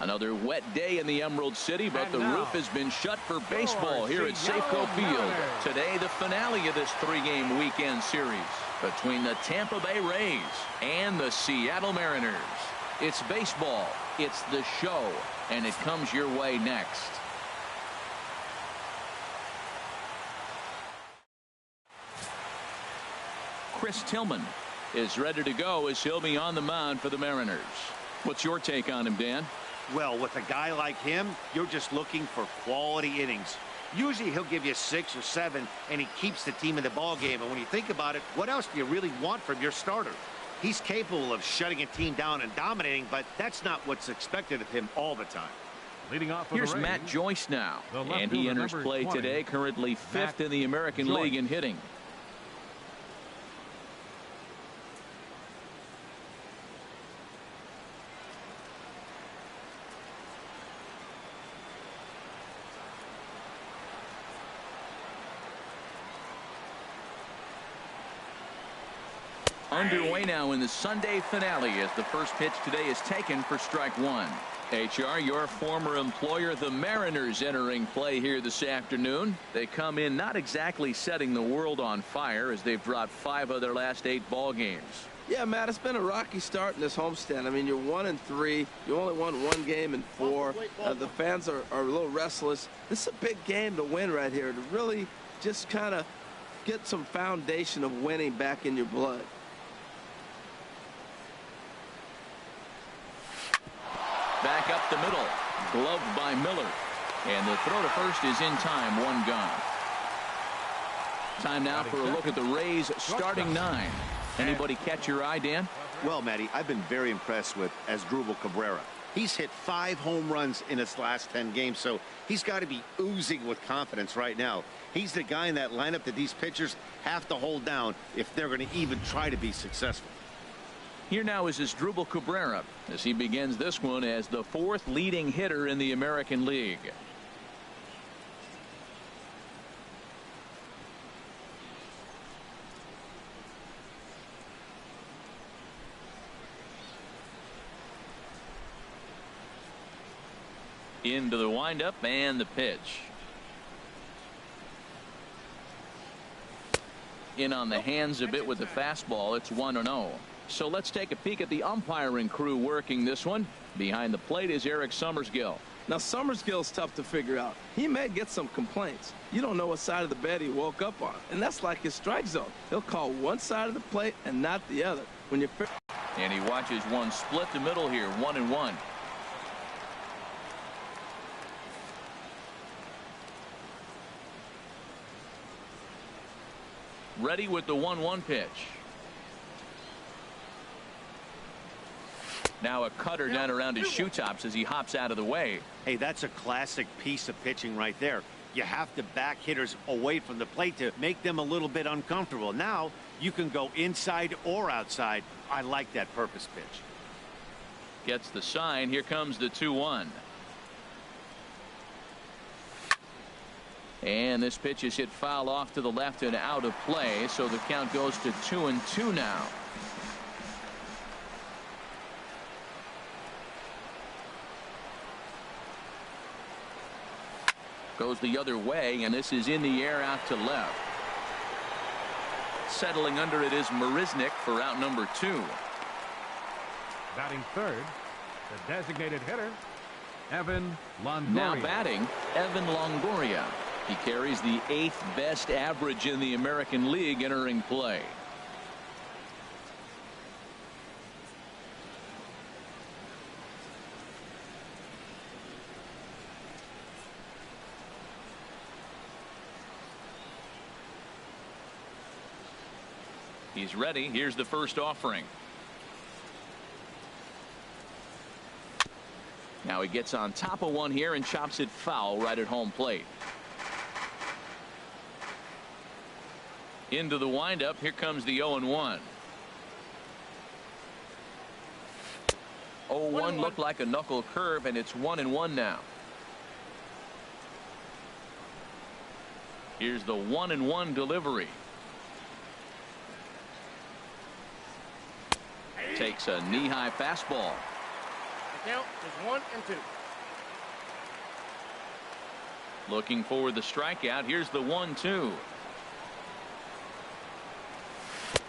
Another wet day in the Emerald City, but the roof has been shut for baseball here at Safeco Field. Today, the finale of this three-game weekend series between the Tampa Bay Rays and the Seattle Mariners. It's baseball, it's the show, and it comes your way next. Chris Tillman is ready to go as he'll be on the mound for the Mariners. What's your take on him, Dan? Well, with a guy like him, you're just looking for quality innings. Usually he'll give you 6 or 7, and he keeps the team in the ball game. And when you think about it, what else do you really want from your starter? He's capable of shutting a team down and dominating, but that's not what's expected of him all the time. Leading off Here's Matt Joyce now, and he enters play today, currently 5th in the American League in hitting. Underway now in the Sunday finale as the first pitch today is taken for strike one. HR, your former employer, the Mariners, entering play here this afternoon. They come in not exactly setting the world on fire as they've dropped 5 of their last 8 ball games. Yeah, Matt, it's been a rocky start in this homestand. I mean, you're 1-3. You only won 1 game in 4. The fans are a little restless. This is a big game to win right here, to really just kind of get some foundation of winning back in your blood. Back up the middle, gloved by Miller, and the throw to first is in time. 1 gone. Time now for a look at the Rays starting 9. Anybody catch your eye, Dan? Well, Matty, I've been very impressed with Asdrubal Cabrera. He's hit 5 home runs in his last 10 games, so he's got to be oozing with confidence right now. He's the guy in that lineup that these pitchers have to hold down if they're going to even try to be successful. Here now is Asdrubal Cabrera as he begins this one as the 4th leading hitter in the American League. Into the windup and the pitch. In on the hands a bit with the fastball. It's 1-0. So let's take a peek at the umpiring crew working this one. Behind the plate is Eric Summersgill. Now, Summersgill's tough to figure out. He may get some complaints. You don't know what side of the bed he woke up on, and that's like his strike zone. He'll call one side of the plate and not the other. When you're and he watches one split the middle here, 1-1. Ready with the 1-1 pitch. Now a cutter down around his shoe tops as he hops out of the way. Hey, that's a classic piece of pitching right there. You have to back hitters away from the plate to make them a little bit uncomfortable. Now you can go inside or outside. I like that purpose pitch. Gets the sign. Here comes the 2-1. And this pitch is hit foul off to the left and out of play, so the count goes to 2-2 now. Goes the other way, and this is in the air out to left. Settling under it is Marisnick for out number 2. Batting third, the designated hitter, Evan Longoria. Now batting, Evan Longoria. He carries the 8th best average in the American League entering play. He's ready. Here's the first offering. Now he gets on top of one here and chops it foul right at home plate. Into the windup. Here comes the 0-1. 0-1 looked like a knuckle curve, and it's 1-1 now. Here's the 1-1 delivery. Takes a knee-high fastball. count is 1-2. Looking for the strikeout. Here's the 1-2.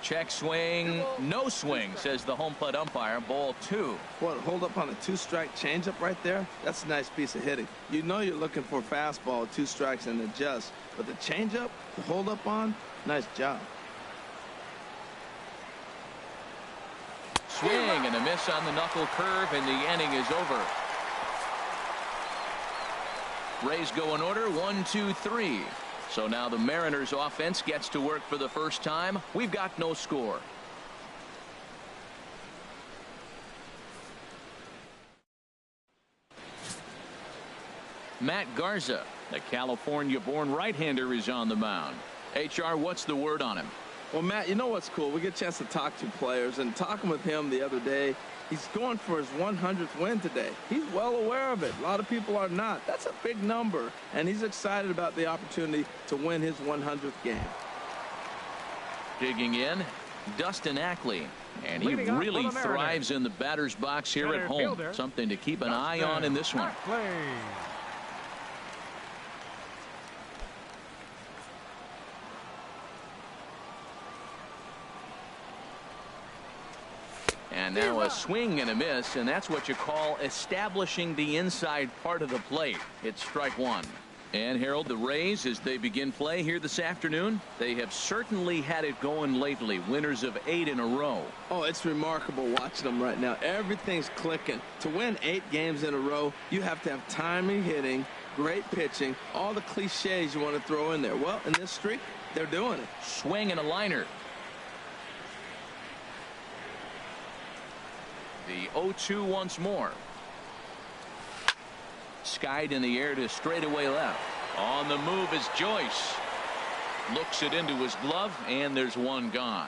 Check swing, no swing, says the home plate umpire. Ball 2. What, hold up on a 2-strike changeup right there? That's a nice piece of hitting. You know you're looking for fastball with 2 strikes and adjust. But the changeup, the hold up on, nice job. Swing and a miss on the knuckle curve, and the inning is over. Rays go in order, 1, 2, 3. So now the Mariners offense gets to work for the first time. We've got no score. Matt Garza, the California-born right-hander, is on the mound. HR, what's the word on him? Well, Matt, you know what's cool? We get a chance to talk to players, and talking with him the other day, he's going for his 100th win today. He's well aware of it. A lot of people are not. That's a big number, and he's excited about the opportunity to win his 100th game. Digging in, Dustin Ackley, and he really thrives in the batter's box here at home. Something to keep an eye on in this one. And now a swing and a miss, and that's what you call establishing the inside part of the plate. It's strike 1. And Harold, the Rays, as they begin play here this afternoon, they have certainly had it going lately. Winners of 8 in a row. Oh, it's remarkable watching them right now. Everything's clicking. To win 8 games in a row, you have to have timely hitting, great pitching, all the cliches you want to throw in there. Well, in this streak, they're doing it. Swing and a liner. The 0-2 once more. Skied in the air to straightaway left. On the move is Joyce. Looks it into his glove, and there's one gone.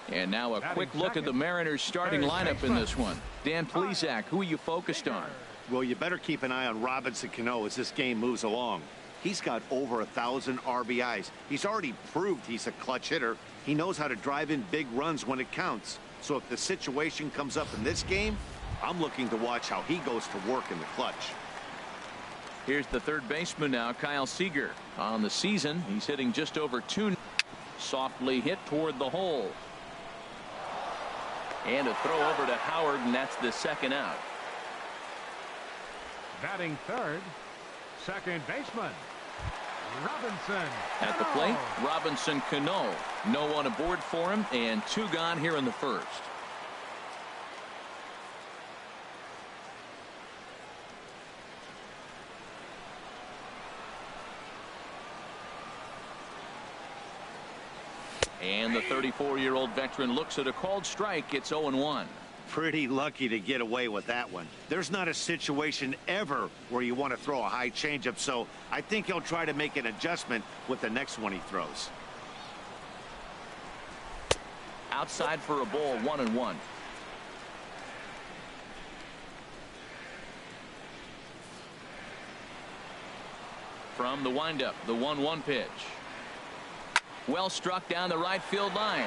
And now a quick look at the Mariners starting lineup in this one. Dan Plesac, who are you focused on? Well, you better keep an eye on Robinson Cano as this game moves along. He's got over 1,000 RBIs. He's already proved he's a clutch hitter. He knows how to drive in big runs when it counts. So if the situation comes up in this game, I'm looking to watch how he goes to work in the clutch. Here's the third baseman now, Kyle Seager. On the season, he's hitting just over 2. Softly hit toward the hole. And a throw over to Howard, and that's the second out. Batting third, second baseman, Robinson. At the plate, Robinson Cano. No one aboard for him, and 2 gone here in the first. And the 34-year-old veteran looks at a called strike. It's 0-1. Pretty lucky to get away with that one. There's not a situation ever where you want to throw a high changeup, so I think he'll try to make an adjustment with the next one he throws. Outside for a ball, 1-1. From the windup, the 1-1 pitch. Well struck down the right field line.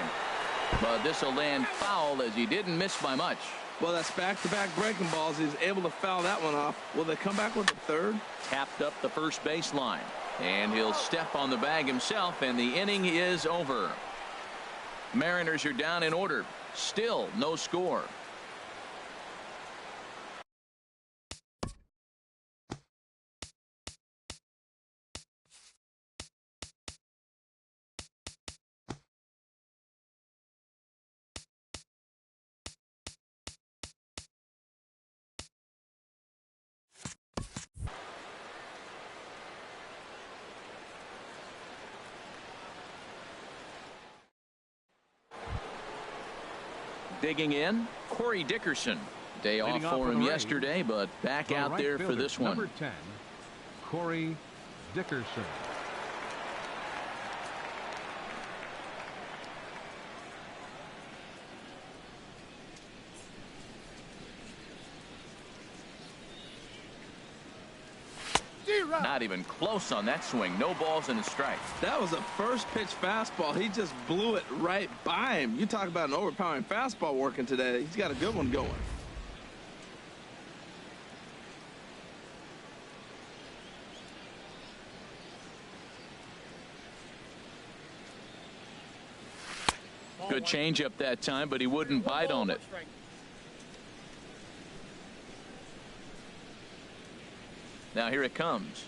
But this will land foul as he didn't miss by much. Well, that's back-to-back breaking balls. He's able to foul that one off. Will they come back with the third? Tapped up the first baseline. And he'll step on the bag himself, and the inning is over. Mariners are down in order. Still no score. Digging in, Corey Dickerson. Day off for him yesterday, but back out there for this one. Number 10, Corey Dickerson. Not even close on that swing. No balls and a strike. That was a first pitch fastball. He just blew it right by him. You talk about an overpowering fastball working today. He's got a good one going. Good changeup that time, but he wouldn't bite on it. Now here it comes.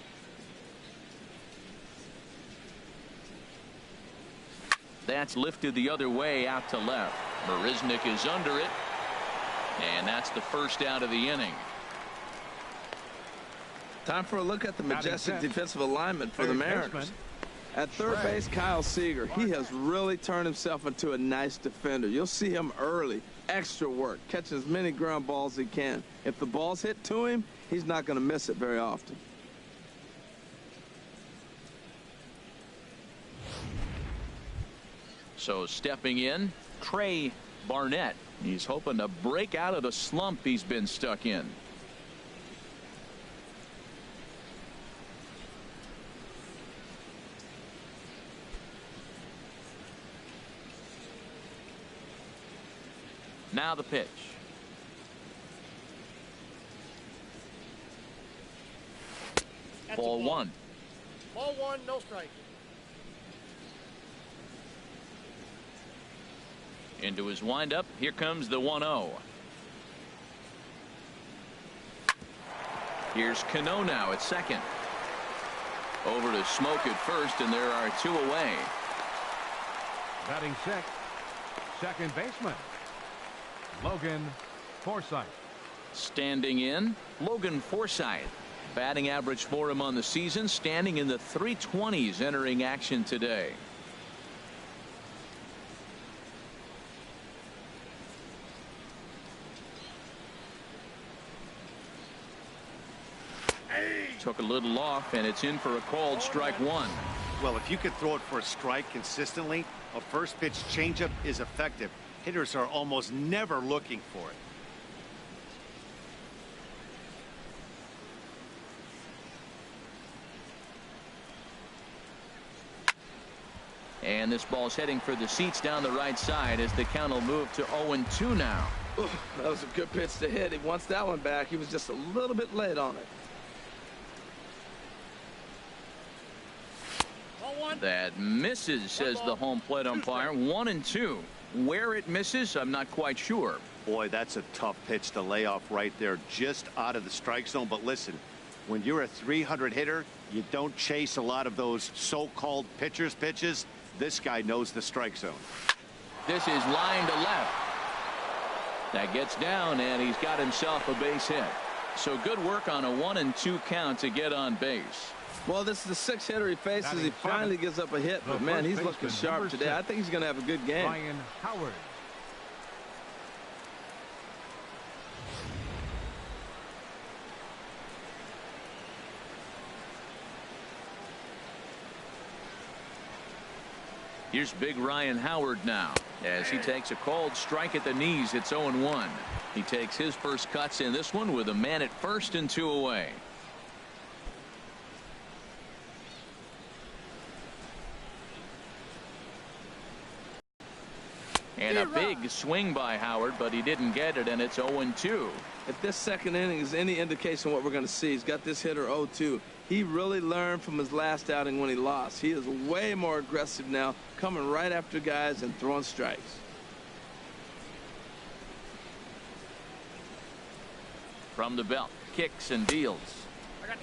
That's lifted the other way out to left. Marisnick is under it. And that's the first out of the inning. Time for a look at the majestic defensive alignment for the Mariners. At third base, Kyle Seager. He has really turned himself into a nice defender. You'll see him early. Extra work. Catching as many ground balls as he can. If the ball's hit to him, he's not going to miss it very often. So stepping in, Trey Barnett. He's hoping to break out of the slump he's been stuck in. Now the pitch. Ball one. Ball one, no strike. Into his windup. Here comes the 1-0. Here's Cano now at second. Over to Smoke at first, and there are two away. Batting sixth, second baseman, Logan Forsythe. Standing in, Logan Forsythe. Batting average for him on the season, standing in the 320s entering action today. Took a little off, and it's in for a called strike one. Well, if you could throw it for a strike consistently, a first pitch changeup is effective. Hitters are almost never looking for it. And this ball's heading for the seats down the right side as the count will move to 0-2 now. Ooh, that was a good pitch to hit. He wants that one back. He was just a little bit late on it. That misses, says the home plate umpire. 1-2. Where it misses, I'm not quite sure. Boy, that's a tough pitch to lay off right there, just out of the strike zone. But listen, when you're a 300 hitter, you don't chase a lot of those so-called pitcher's pitches. This guy knows the strike zone. This is line to left. That gets down, and he's got himself a base hit. So good work on a 1-2 count to get on base. Well, this is the sixth hitter he faces. He finally gives up a hit, but man, he's looking sharp today. I think he's going to have a good game. Ryan Howard. Here's big Ryan Howard now as he takes a called strike at the knees. It's 0-1. He takes his first cuts in this one with a man at first and two away. And a big swing by Howard, but he didn't get it, and it's 0-2. If this second inning is any indication of what we're going to see, he's got this hitter 0-2. He really learned from his last outing when he lost. He is way more aggressive now, coming right after guys and throwing strikes. From the belt, kicks and deals.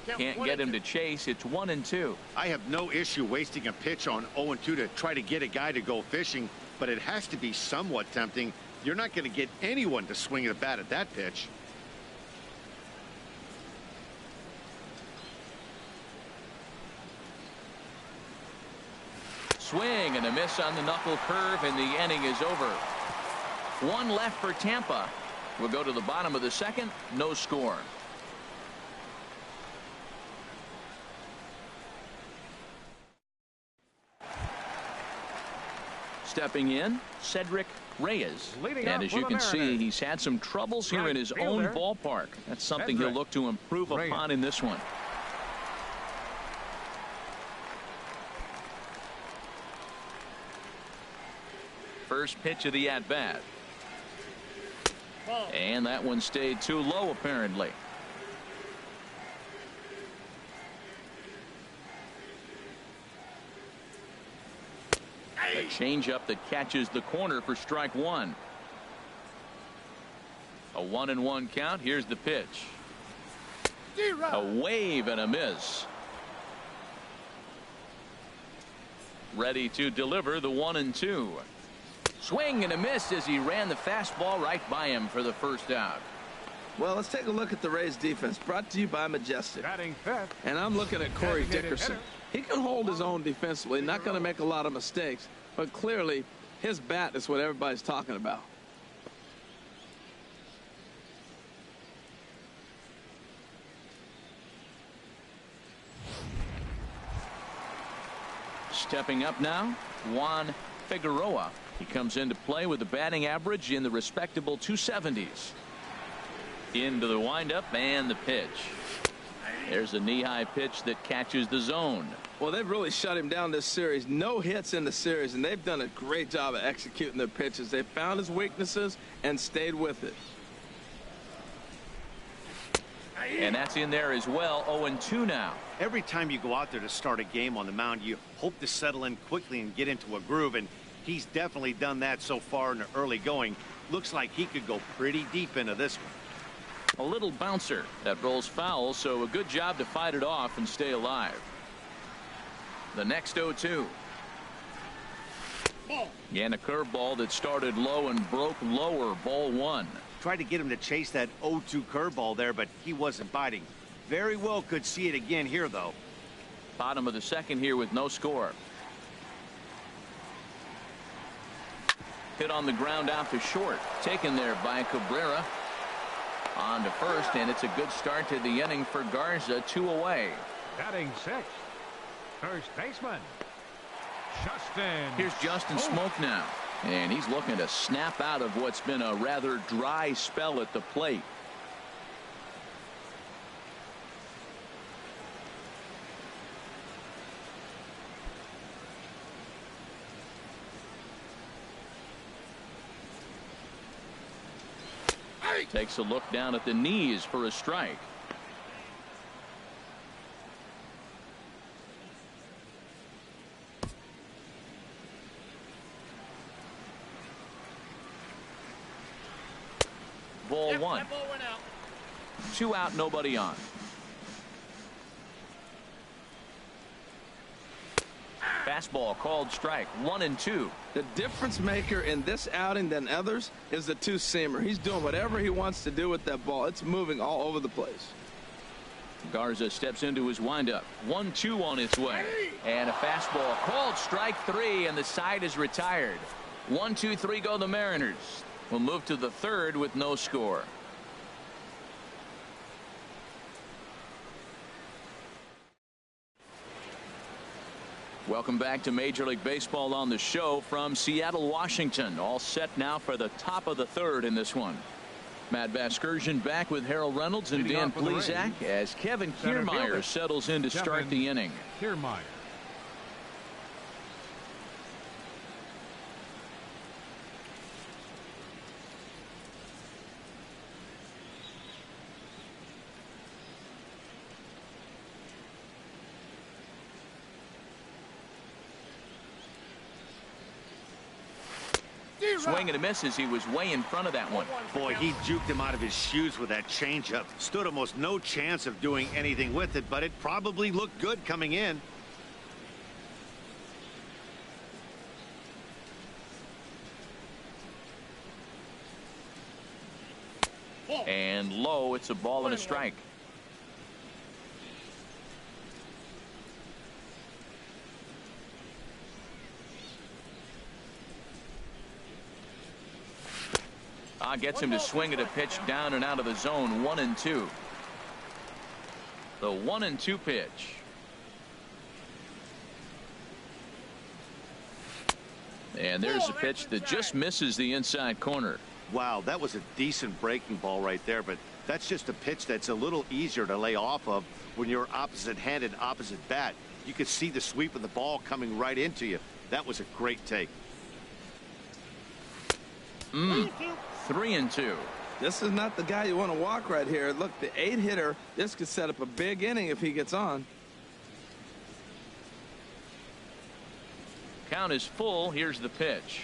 Can't get him to chase. It's 1-2. I have no issue wasting a pitch on 0-2 to try to get a guy to go fishing, but it has to be somewhat tempting. You're not going to get anyone to swing a bat at that pitch. Swing and a miss on the knuckle curve, and the inning is over. One left for Tampa. We'll go to the bottom of the second. No score. Stepping in, Cedric Reyes. And as you can see, he's had some troubles here in his own ballpark. That's something he'll look to improve upon in this one. First pitch of the at-bat. And that one stayed too low, apparently. Changeup that catches the corner for strike one. A 1-1 count. Here's the pitch. A wave and a miss. Ready to deliver the 1-2. Swing and a miss as he ran the fastball right by him for the first out. Well, let's take a look at the Rays defense, brought to you by Majestic. Batting fifth. And I'm looking at Corey Dickerson. He can hold his own defensively, not going to make a lot of mistakes, but clearly his bat is what everybody's talking about. Stepping up now, Juan Figueroa. He comes into play with a batting average in the respectable 270s. Into the windup and the pitch. There's a knee-high pitch that catches the zone. Well, they've really shut him down this series. No hits in the series, and they've done a great job of executing their pitches. They found his weaknesses and stayed with it. And that's in there as well. 0-2 now. Every time you go out there to start a game on the mound, you hope to settle in quickly and get into a groove, and he's definitely done that so far in the early going. Looks like he could go pretty deep into this one. A little bouncer that rolls foul, so a good job to fight it off and stay alive. The next 0-2. And a curveball that started low and broke lower. Ball one. Tried to get him to chase that 0-2 curveball there, but he wasn't biting. Very well could see it again here, though. Bottom of the second here with no score. Hit on the ground out to short. Taken there by Cabrera. On to first, and it's a good start to the inning for Garza. 2 away. Batting sixth. First baseman, Justin. Here's Justin Smoke now. And he's looking to snap out of what's been a rather dry spell at the plate. Takes a look down at the knees for a strike. Ball one. That ball went out. 2 out, nobody on. Fastball called strike. 1-2. The difference maker in this outing than others is the two-seamer. He's doing whatever he wants to do with that ball. It's moving all over the place. Garza steps into his windup. 1-2 on its way. And a fastball called strike 3, and the side is retired. 1-2-3 go the Mariners. We'll move to the third with no score. Welcome back to Major League Baseball on the show from Seattle, Washington. All set now for the top of the third in this one. Matt Vasgersian back with Harold Reynolds and Dan Plesac as Kevin Kiermaier settles in to start the inning. Kiermaier. Swing and a miss as he was way in front of that one. Boy, he juked him out of his shoes with that changeup. Stood almost no chance of doing anything with it, but it probably looked good coming in. And low, it's a ball and a strike. Gets him to swing at a pitch down and out of the zone. 1-2. The 1-2 pitch. And there's a pitch that just misses the inside corner. Wow, that was a decent breaking ball right there, but that's just a pitch that's a little easier to lay off of when you're opposite-handed, opposite bat. You could see the sweep of the ball coming right into you. That was a great take. 3-2. This is not the guy you want to walk right here. Look, the 8-hitter, this could set up a big inning if he gets on. count is full. Here's the pitch.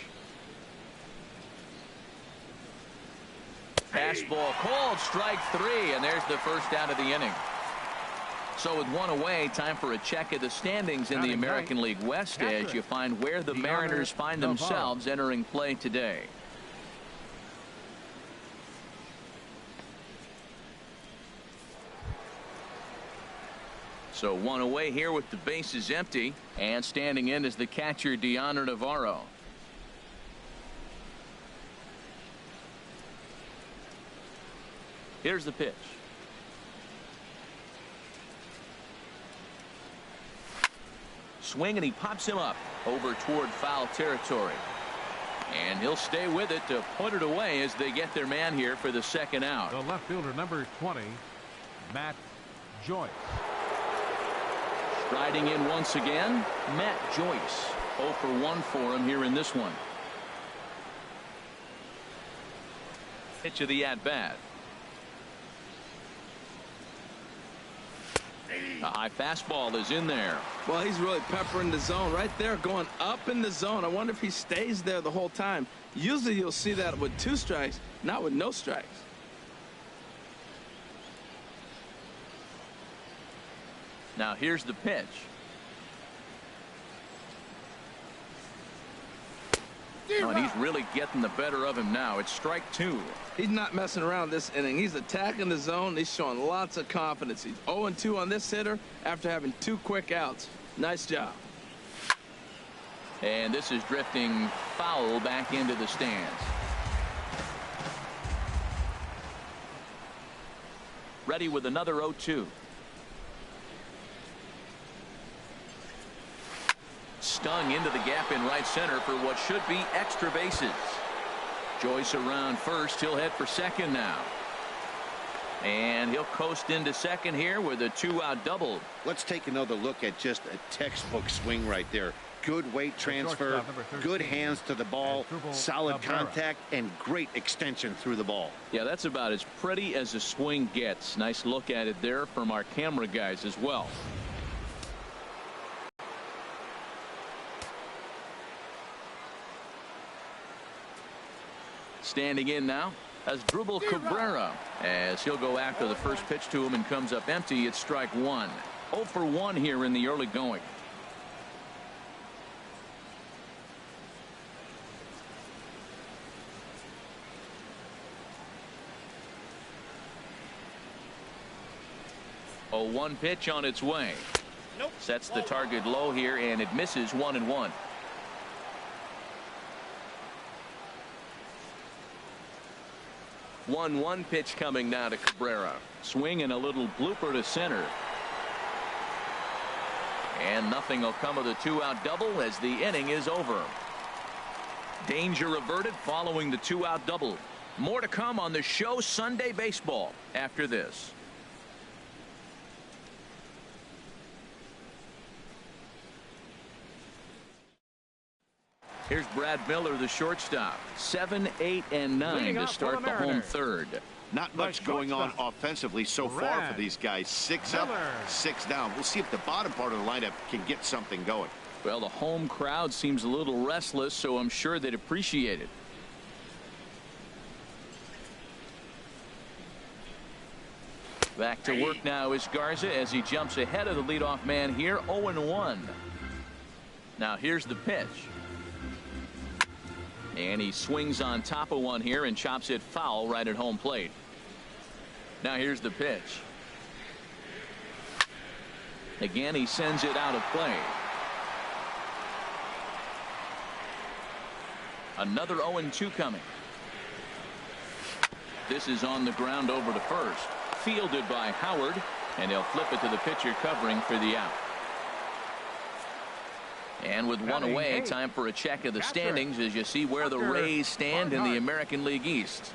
Fastball called, strike 3, and there's the first out of the inning. So with one away, time for a check of the standings in the American League West as you find where the Mariners find themselves entering play today. So one away here with the bases empty, and standing in is the catcher Deanna Navarro. Here's the pitch. Swing, and he pops him up over toward foul territory. And he'll stay with it to put it away as they get their man here for the second out. The left fielder, number 20, Matt Joyce. Striding in once again, Matt Joyce. 0 for 1 for him here in this one. Pitch of the at-bat. A high fastball is in there. Well, he's really peppering the zone right there, going up in the zone. I wonder if he stays there the whole time. Usually you'll see that with 2 strikes, not with no strikes. Now here's the pitch. Oh, and he's really getting the better of him now. It's strike 2. He's not messing around this inning. He's attacking the zone. He's showing lots of confidence. He's 0-2 on this hitter after having 2 quick outs. Nice job. And this is drifting foul back into the stands. Ready with another 0-2. Stung into the gap in right center for what should be extra bases. Joyce around first. He'll head for second now. And he'll coast into second here with a 2-out double. Let's take another look at just a textbook swing right there. Good weight transfer, good hands to the ball, solid contact, and great extension through the ball. Yeah, that's about as pretty as a swing gets. Nice look at it there from our camera guys as well. Standing in now as Dribble Cabrera, as he'll go after the first pitch to him and comes up empty. It's strike 1. 0 for 1 here in the early going. A 1 pitch on its way. Sets the target low here, and it misses 1-1. 1-1 pitch coming now to Cabrera. Swing and a little blooper to center. And nothing will come of the 2-out double as the inning is over. Danger averted following the 2-out double. More to come on the show Sunday Baseball after this. Here's Brad Miller, the shortstop. 7, 8, and 9 to start the home third. Not much going on offensively so far for these guys. 6 up, 6 down. We'll see if the bottom part of the lineup can get something going. Well, the home crowd seems a little restless, so I'm sure they'd appreciate it. Back to work now is Garza as he jumps ahead of the leadoff man here. 0-1. Now here's the pitch. And he swings on top of one here and chops it foul right at home plate. Now here's the pitch. Again, he sends it out of play. Another 0-2 coming. This is on the ground over to first. Fielded by Howard, and they'll flip it to the pitcher covering for the out. And with one away, time for a check of the standings as you see where the Rays stand in the American League East.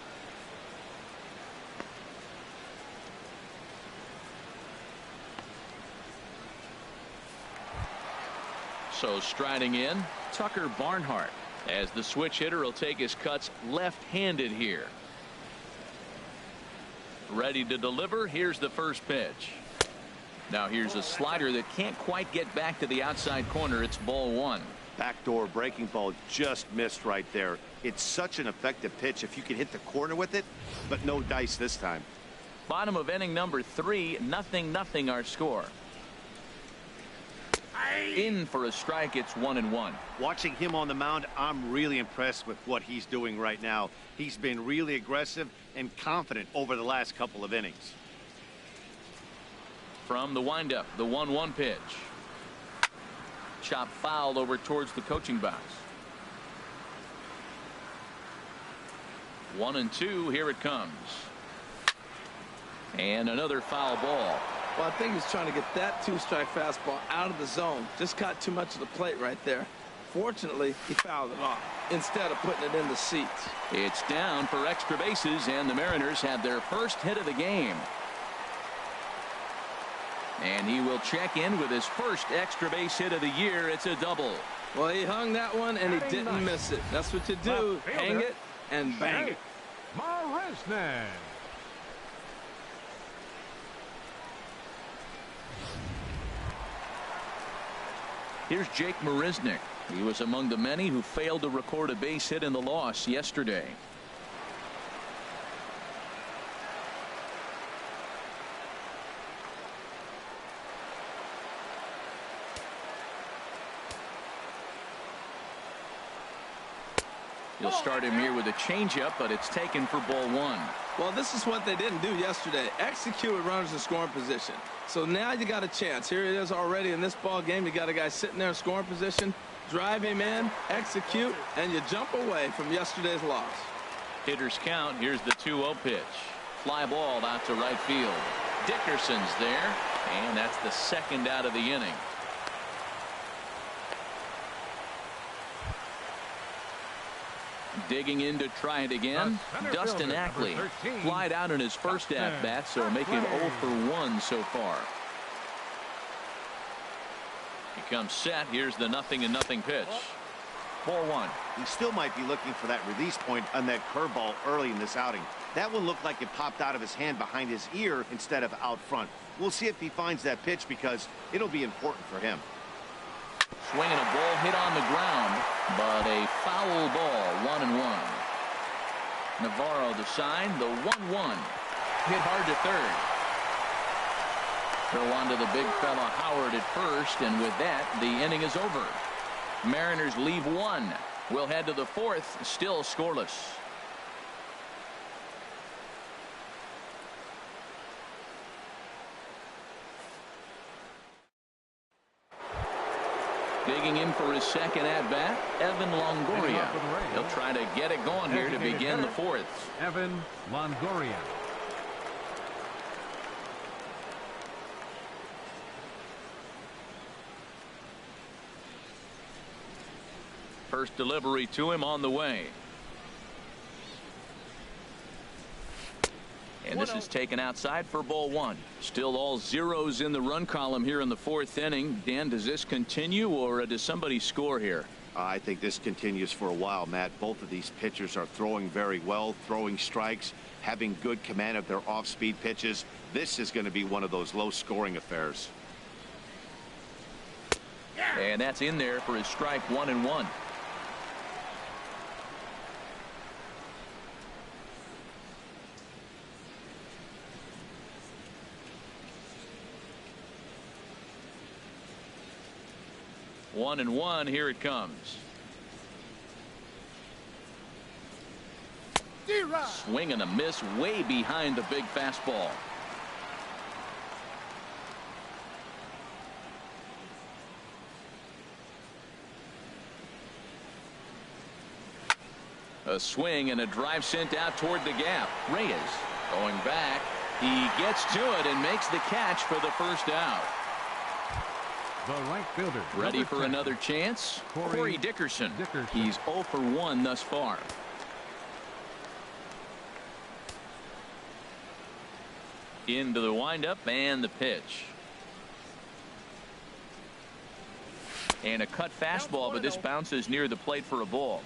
So striding in, Tucker Barnhart, as the switch hitter will take his cuts left-handed here. Ready to deliver. Here's the first pitch. Now here's a slider that can't quite get back to the outside corner. It's ball 1. Backdoor breaking ball just missed right there. It's such an effective pitch if you can hit the corner with it, but no dice this time. Bottom of inning number 3, 0-0 our score. In for a strike. It's 1-1. Watching him on the mound, I'm really impressed with what he's doing right now. He's been really aggressive and confident over the last couple of innings. From the windup, the 1-1 pitch. Chop foul over towards the coaching box. 1-2. Here it comes. And another foul ball. Well, I think he's trying to get that 2-strike fastball out of the zone. Just caught too much of the plate right there. Fortunately, he fouled it off instead of putting it in the seats. It's down for extra bases, and the Mariners have their first hit of the game. And he will check in with his first extra base hit of the year. It's a double. Well, he hung that one, and he didn't miss it. That's what you do. Hang it and bang it. Marisnick. Here's Jake Marisnick. He was among the many who failed to record a base hit in the loss yesterday. He'll start him here with a changeup, but it's taken for ball 1. Well, this is what they didn't do yesterday. Execute with runners in scoring position. So now you got a chance. Here it is already in this ball game. You got a guy sitting there in scoring position. Drive him in, execute, and you jump away from yesterday's loss. Hitters count. Here's the 2-0 pitch. Fly ball out to right field. Dickerson's there, and that's the second out of the inning. Digging in to try it again. Dustin Ackley flied out in his first at-bat, so making 0 for 1 so far. He comes set. Here's the 0-0 pitch. Ball 1. He still might be looking for that release point on that curveball early in this outing. That one looked like it popped out of his hand behind his ear instead of out front. We'll see if he finds that pitch because it'll be important for him. Swinging a ball hit on the ground, but a foul ball. 1-1. Navarro the sign. The 1-1 hit hard to third. Throw on to the big fella Howard at first, and with that the inning is over. Mariners leave 1. We'll head to the 4th, still scoreless. Digging in for his second at-bat, Evan Longoria. He'll try to get it going here to begin the 4th. Evan Longoria. First delivery to him on the way. And this is taken outside for ball 1. Still all zeros in the run column here in the 4th inning. Dan, does this continue, or does somebody score here? I think this continues for a while, Matt. Both of these pitchers are throwing very well, throwing strikes, having good command of their off-speed pitches. This is going to be one of those low-scoring affairs. And that's in there for his strike. 1-1. One and one. Here it comes. Swing and a miss way behind the big fastball. A swing and a drive sent out toward the gap. Reyes going back. He gets to it and makes the catch for the first out. The right fielder. Ready for another chance? Corey Dickerson. He's 0 for 1 thus far. Into the windup and the pitch. And a cut fastball, but this bounces near the plate for a ball.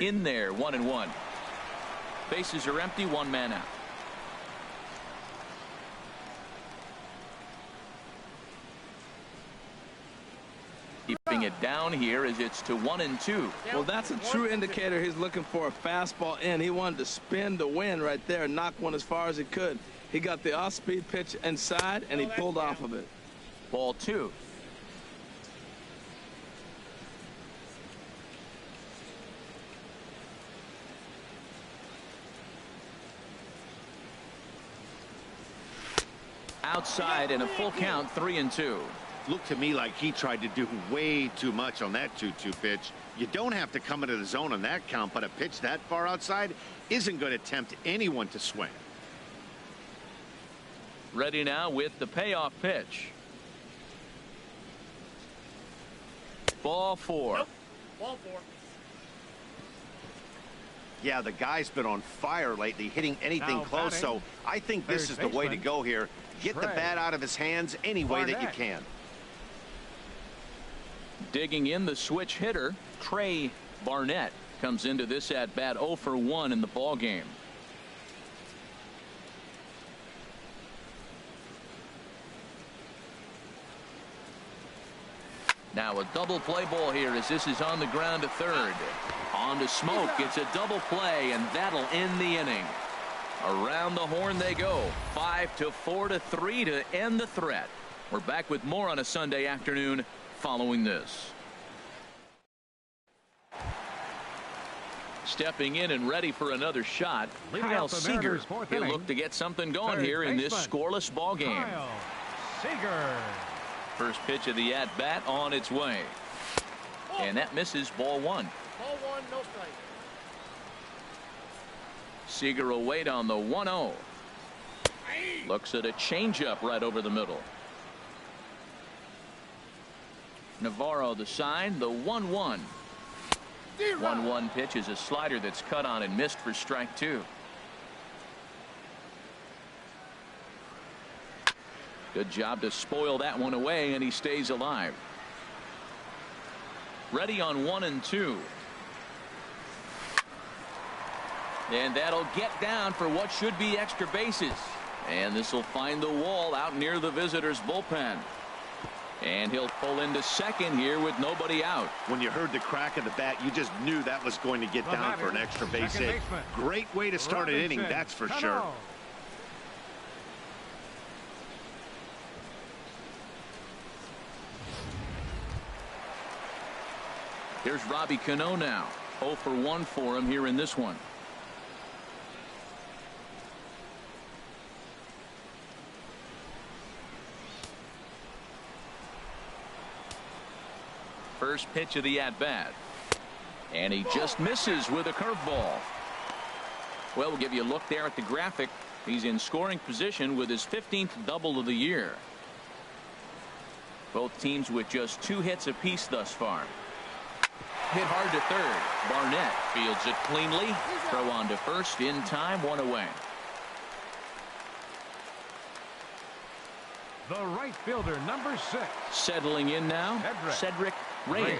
In there, 1-1. Bases are empty, one man out. Keeping it down here as it's to 1-2. Well, that's a true indicator he's looking for a fastball in. He wanted to spin to win right there, knock one as far as he could. He got the off-speed pitch inside, and he pulled off of it. Ball 2. Outside and a full count, 3-2. Looked to me like he tried to do way too much on that 2-2 pitch. You don't have to come into the zone on that count, but a pitch that far outside isn't going to tempt anyone to swing. Ready now with the payoff pitch. Ball 4. Nope. Ball 4. Yeah, the guy's been on fire lately, hitting anything Now close, batting, so I think this is the way to go here. Get the bat out of his hands any way that you can. Digging in, the switch hitter, Trey Barnett, comes into this at bat 0 for 1 in the ball game. Now a double play ball here as this is on the ground to third. On to Smoke. It's a double play, and that'll end the inning. Around the horn they go. 5-4-3 to end the threat. We're back with more on a Sunday afternoon following this. Stepping in and ready for another shot, Leading Kyle off the Seager. Mariners' fourth He'll inning, look to get something going third here in this baseman, scoreless ball game. Kyle Seager. First pitch of the at-bat on its way. And that misses, ball 1. Ball 1, no strike. Seager will wait on the 1-0. Looks at a changeup right over the middle. Navarro the sign, the 1-1. 1-1 pitch is a slider that's cut on and missed for strike 2. Good job to spoil that one away, and he stays alive. Ready on 1-2. And that'll get down for what should be extra bases. And this will find the wall out near the visitors' bullpen. And he'll pull into second here with nobody out. When you heard the crack of the bat, you just knew that was going to get down for an extra base hit. Great way to start an inning, that's for sure. Here's Robbie Cano now. 0 for 1 for him here in this one. First pitch of the at-bat. And he just misses with a curveball. Well, we'll give you a look there at the graphic. He's in scoring position with his 15th double of the year. Both teams with just 2 hits apiece thus far. Hit hard to third. Barnett fields it cleanly. Throw on to first in time, 1 away. The right fielder, number 6. Settling in now, Cedric Reyes.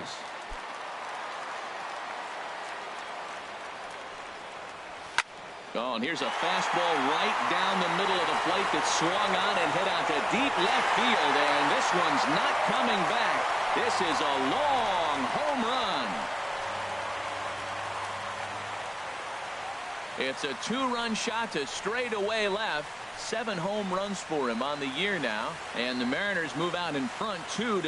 Oh, and here's a fastball right down the middle of the plate that swung on and hit out to deep left field, and this one's not coming back. This is a long home run. It's a 2-run shot to straightaway left. 7 home runs for him on the year now, and the Mariners move out in front 2-0.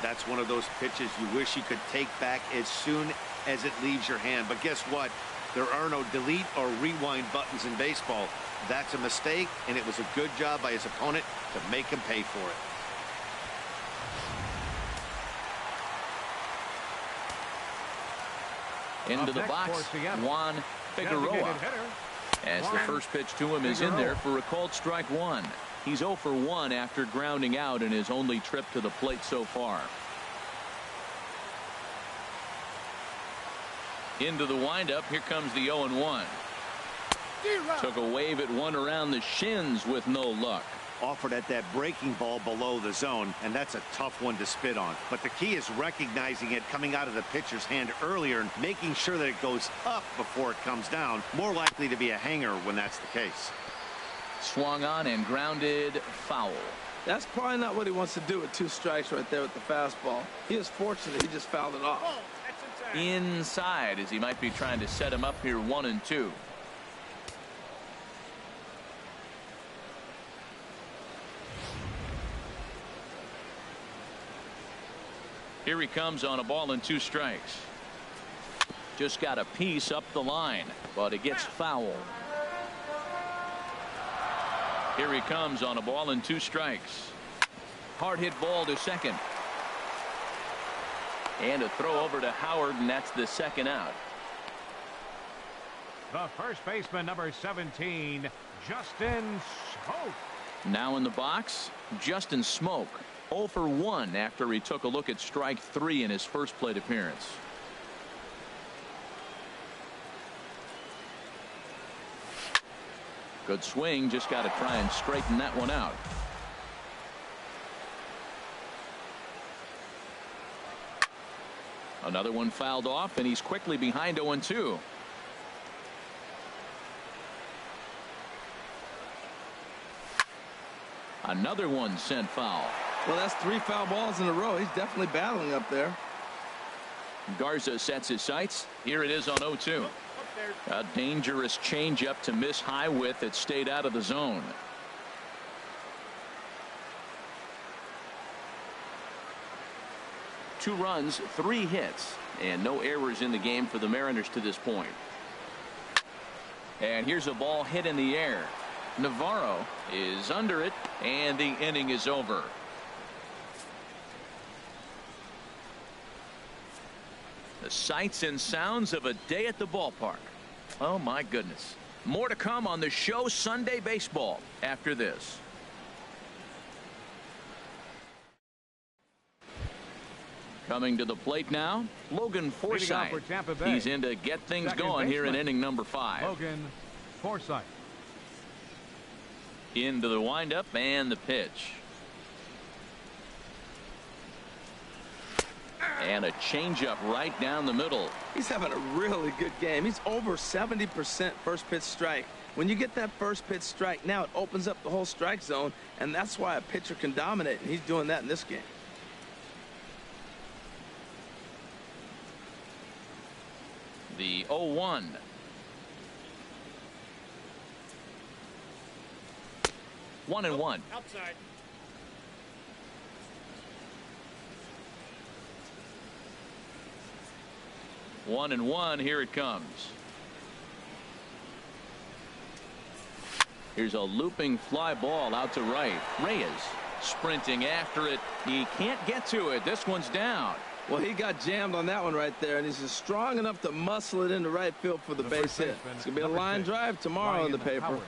That's one of those pitches you wish you could take back as soon as it leaves your hand. But guess what? There are no delete or rewind buttons in baseball. That's a mistake, and it was a good job by his opponent to make him pay for it. Into the box, Juan Figueroa. As the first pitch to him is in there for a called strike 1. He's 0 for 1 after grounding out in his only trip to the plate so far. Into the windup, here comes the 0-1. Took a wave at one around the shins with no luck. offered at that breaking ball below the zone, and that's a tough one to spit on. But the key is recognizing it coming out of the pitcher's hand earlier and making sure that it goes up before it comes down. More likely to be a hanger when that's the case. Swung on and grounded, foul. That's probably not what he wants to do with 2 strikes right there with the fastball. He is fortunate he just fouled it off. Oh, that's Inside, as he might be trying to set him up here 1-2. Here he comes on a ball and 2 strikes. Just got a piece up the line, but it gets fouled. Here he comes on a ball and 2 strikes. Hard hit ball to second. And a throw over to Howard, and that's the second out. The first baseman, number 17, Justin Smoke. Now in the box, Justin Smoke. 0 for 1 after he took a look at strike 3 in his first plate appearance. Good swing, just got to try and straighten that one out. Another one fouled off, and he's quickly behind 0-2. Another one sent foul. Well, that's 3 foul balls in a row. He's definitely battling up there. Garza sets his sights. Here it is on 0-2. A dangerous changeup to miss high with. It stayed out of the zone. Two runs, 3 hits, and no errors in the game for the Mariners to this point. And here's a ball hit in the air. Navarro is under it, and the inning is over. The sights and sounds of a day at the ballpark. Oh my goodness. More to come on the show Sunday Baseball after this. Coming to the plate now, Logan Forsythe. For Tampa Bay. He's in to get things Second going here in baseman, inning number 5. Logan Forsythe. Into the windup and the pitch. And a changeup right down the middle. He's having a really good game. He's over 70% first pitch strike. When you get that first pitch strike, now it opens up the whole strike zone, and that's why a pitcher can dominate, and he's doing that in this game. The 0-1. One and one. outside. One and one. Here it comes. Here's a looping fly ball out to right. Reyes sprinting after it. He can't get to it. This one's down. Well, he got jammed on that one right there, and he's just strong enough to muscle it into right field for the base hit. It's going to be a line drive tomorrow in the paper. Howard.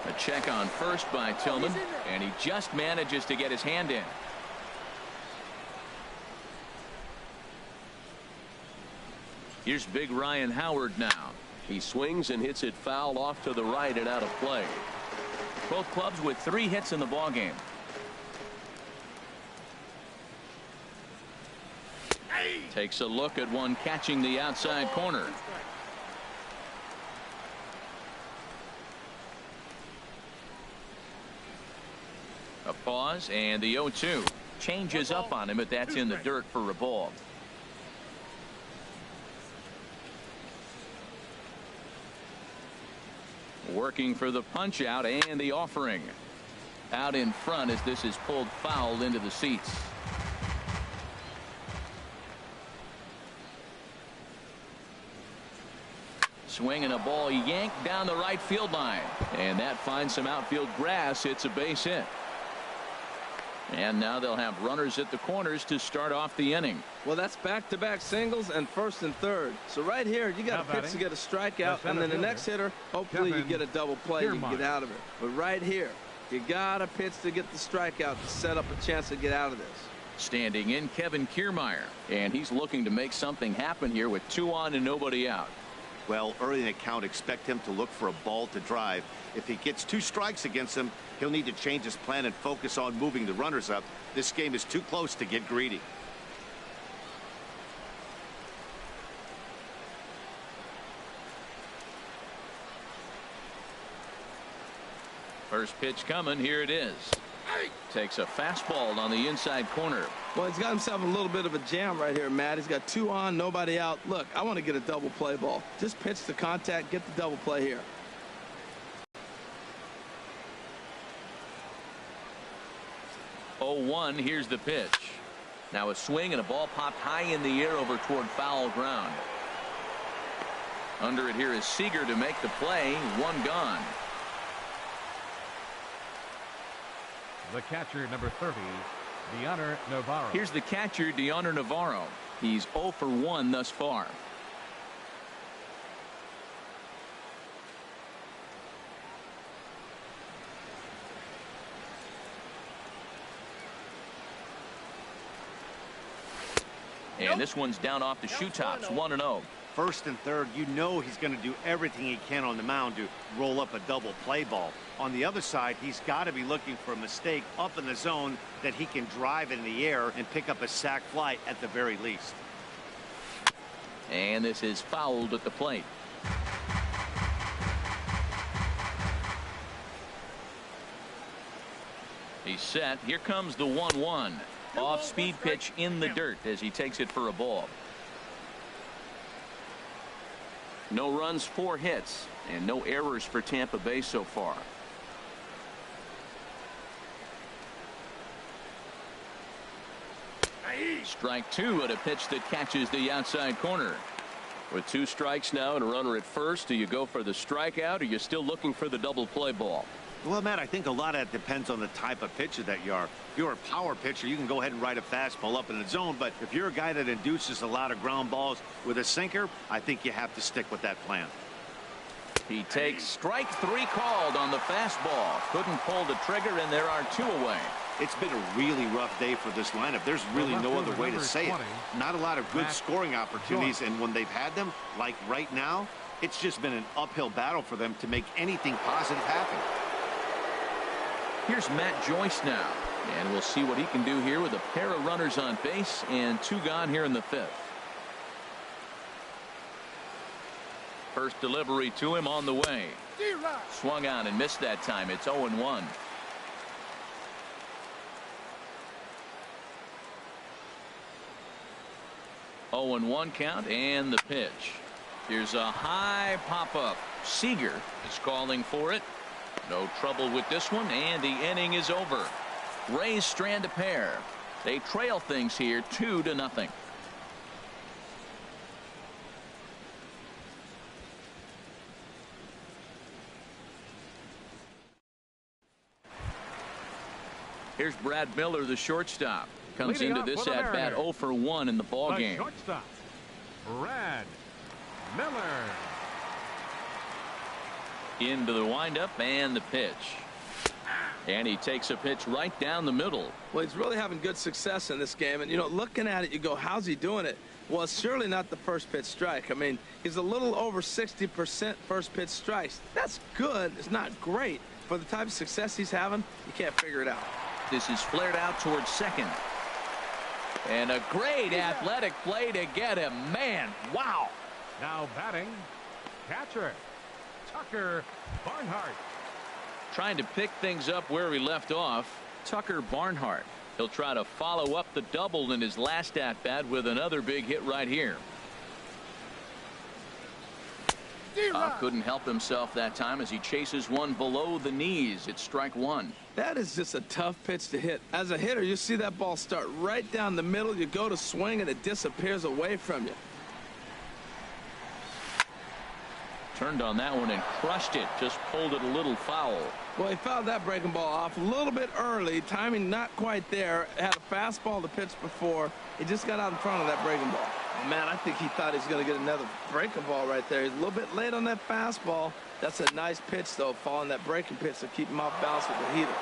A check on first by Tillman, and he just manages to get his hand in. Here's big Ryan Howard now. He swings and hits it foul off to the right and out of play. Both clubs with 3 hits in the ballgame. Takes a look at one catching the outside corner. A pause and the 0-2. Changes up on him, but that's in the dirt for a ball. Working for the punch out and the offering. Out in front as this is pulled foul into the seats. Swinging a ball yanked down the right field line, and that finds some outfield grass. It's a base hit. And now they'll have runners at the corners to start off the inning. Well, that's back-to-back singles and first and third. So right here, you got a pitch to get a strikeout, and then the next hitter, hopefully you get a double play, you can get out of it. But right here, You got to pitch to get the strikeout to set up a chance to get out of this. Standing in, Kevin Kiermaier, and he's looking to make something happen here with 2 on and nobody out. Well, early in the count, expect him to look for a ball to drive. If he gets 2 strikes against him, he'll need to change his plan and focus on moving the runners up. This game is too close to get greedy. First pitch coming. Here it is. Takes a fastball on the inside corner. Well, he's got himself a little bit of a jam right here, Matt. He's got 2 on, nobody out. Look, I want to get a double play ball. Just pitch the contact, get the double play here. Oh, 1. Here's the pitch. Now a swing and a ball popped high in the air over toward foul ground. Under it here is Seager to make the play. 1 gone. The catcher, number 30, Deoner Navarro. Here's the catcher, Deoner Navarro. He's 0 for 1 thus far. And this one's down off the shoe tops. 1-0. First and third, you know he's going to do everything he can on the mound to roll up a double play ball. On the other side, he's got to be looking for a mistake up in the zone that he can drive in the air and pick up a sac fly at the very least. And this is fouled at the plate. He's set. Here comes the 1-1. Off-speed pitch in the dirt as he takes it for a ball. No runs, 4 hits, and no errors for Tampa Bay so far. Strike 2 at a pitch that catches the outside corner. With 2 strikes now and a runner at first, do you go for the strikeout, or are you still looking for the double play ball? Well, Matt, I think a lot of that depends on the type of pitcher that you are. If you're a power pitcher, you can go ahead and ride a fastball up in the zone. But if you're a guy that induces a lot of ground balls with a sinker, I think you have to stick with that plan. He takes strike 3 called on the fastball. Couldn't pull the trigger, and there are 2 away. It's been a really rough day for this lineup. There's really no other way to say it. Not a lot of good scoring opportunities, and when they've had them, like right now, it's just been an uphill battle for them to make anything positive happen. Here's Matt Joyce now, and we'll see what he can do here with a pair of runners on base and 2 gone here in the 5th. First delivery to him on the way. Swung on and missed that time. It's 0-1. Oh, and 1 count, and the pitch. Here's a high pop-up. Seager is calling for it. No trouble with this one, and the inning is over. Rays strand a pair. They trail things here 2-0. Here's Brad Miller, the shortstop. Comes Leading into this for the at bat Mariners, 0 for 1 in the ball game. Shortstop, Brad Miller. Into the windup and the pitch. And he takes a pitch right down the middle. Well, he's really having good success in this game. And, you know, looking at it, you go, how's he doing it? Well, it's surely not the first pitch strike. I mean, he's a little over 60% first pitch strikes. That's good. It's not great. For the type of success he's having, you can't figure it out. This is flared out towards second. And a great athletic play to get him. Man, wow. Now batting, catcher, Tucker Barnhart. Trying to pick things up where he left off. Tucker Barnhart. He'll try to follow up the double in his last at-bat with another big hit right here. Couldn't help himself that time as he chases one below the knees. It's strike 1. That is just a tough pitch to hit. As a hitter, you see that ball start right down the middle. You go to swing, and it disappears away from you. Turned on that one and crushed it. Just pulled it a little foul. Well, he fouled that breaking ball off a little bit early. Timing not quite there. Had a fastball to pitch before. He just got out in front of that breaking ball. Oh, man, I think he thought he was going to get another breaking ball right there. He's a little bit late on that fastball. That's a nice pitch, though, following that breaking pitch to keep him off balance with the heater.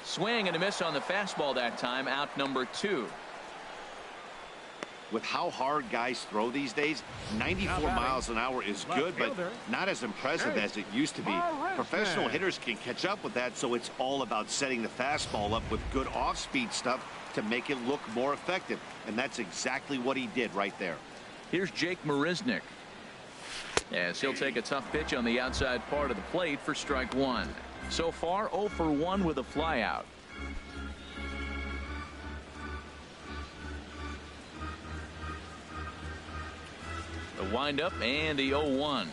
Swing and a miss on the fastball that time. Out number 2. With how hard guys throw these days, 94 miles an hour is good, but not as impressive as it used to be. Professional hitters can catch up with that, so it's all about setting the fastball up with good off-speed stuff to make it look more effective, and that's exactly what he did right there. Here's Jake Marisnick, as he'll take a tough pitch on the outside part of the plate for strike 1. So far, 0 for 1 with a flyout. The windup and the 0-1.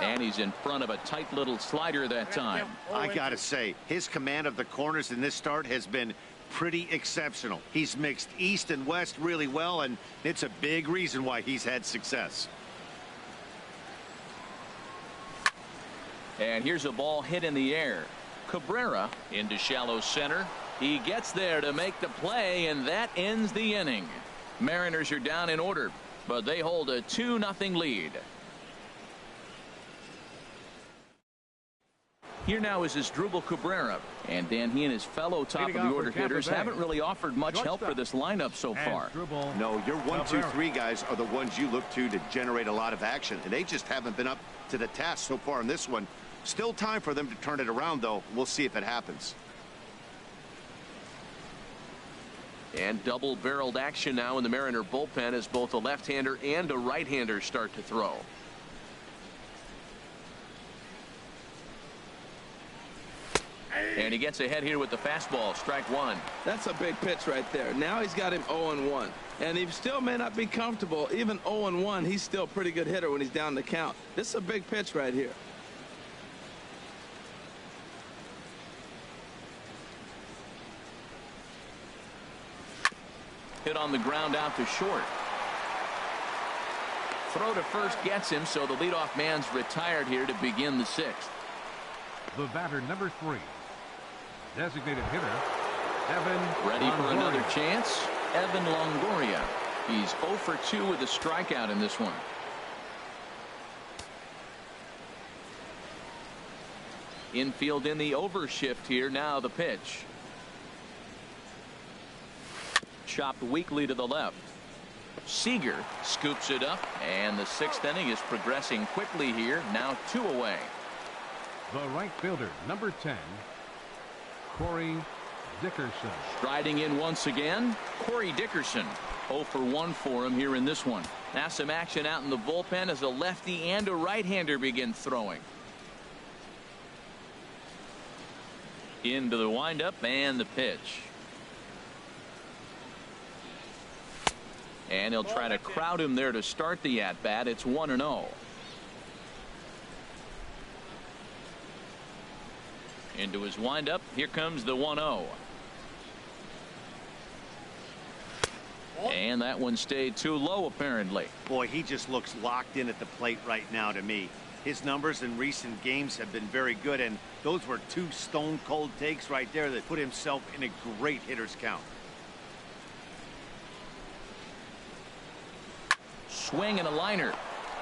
And he's in front of a tight little slider that time. I gotta say, his command of the corners in this start has been pretty exceptional. He's mixed east and west really well, and it's a big reason why he's had success. And here's a ball hit in the air. Cabrera into shallow center. He gets there to make the play, and that ends the inning. Mariners are down in order, but they hold a 2-0 lead. Here now is Asdrubal Cabrera, and then he and his fellow top of the order hitters haven't really offered much help for this lineup so far. No, your 1, 2, 3 guys are the ones you look to generate a lot of action, and they just haven't been up to the task so far in this one. Still time for them to turn it around, though. We'll see if it happens. And double-barreled action now in the Mariner bullpen as both a left-hander and a right-hander start to throw. And he gets ahead here with the fastball, strike 1. That's a big pitch right there. Now he's got him 0-1. And he still may not be comfortable. Even 0-1, he's still a pretty good hitter when he's down the count. This is a big pitch right here. Hit on the ground out to short. Throw to first gets him, so the leadoff man's retired here to begin the 6th. The batter, number 3. Designated hitter, Evan Ready for Longoria. another chance? Evan Longoria. He's 0 for 2 with a strikeout in this one. Infield in the overshift here. Now the pitch. Chopped weakly to the left. Seager scoops it up, and the 6th inning is progressing quickly here. Now 2 away. The right fielder, number 10, Corey Dickerson. Striding in once again, Corey Dickerson. 0 for 1 for him here in this one. Now some action out in the bullpen as a lefty and a right-hander begin throwing. Into the windup and the pitch. And he'll try to crowd him there to start the at-bat. It's 1-0. Into his windup. Here comes the 1-0. And that one stayed too low, apparently. Boy, he just looks locked in at the plate right now to me. His numbers in recent games have been very good, and those were 2 stone-cold takes right there that put himself in a great hitter's count. Swing and a liner.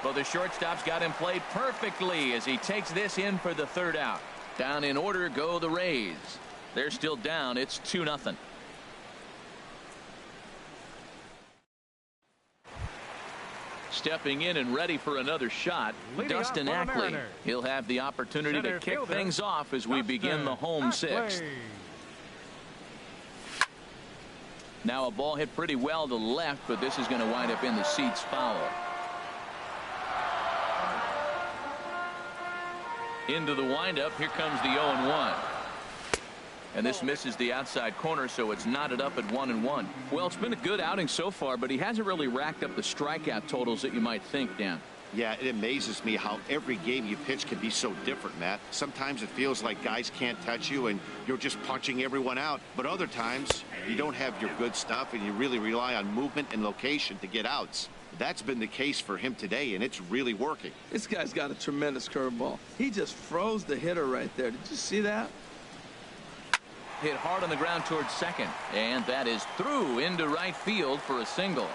But the shortstop's got him played perfectly as he takes this in for the 3rd out. Down in order go the Rays. They're still down. It's 2-0. Stepping in and ready for another shot, Leading Dustin off for the Ackley. Mariners. He'll have the opportunity Center to kick fielder, things off as we begin the home Dustin 6th. Ackley. Now a ball hit pretty well to left, but this is going to wind up in the seats foul. Into the windup. Here comes the 0-1. And this misses the outside corner, so it's knotted up at 1-1. Well, it's been a good outing so far, but he hasn't really racked up the strikeout totals that you might think, Dan. Yeah, it amazes me how every game you pitch can be so different, Matt. Sometimes it feels like guys can't touch you and you're just punching everyone out. But other times you don't have your good stuff and you really rely on movement and location to get outs. That's been the case for him today, and it's really working. This guy's got a tremendous curveball. He just froze the hitter right there. Did you see that? hit hard on the ground towards second, and that is through into right field for a single.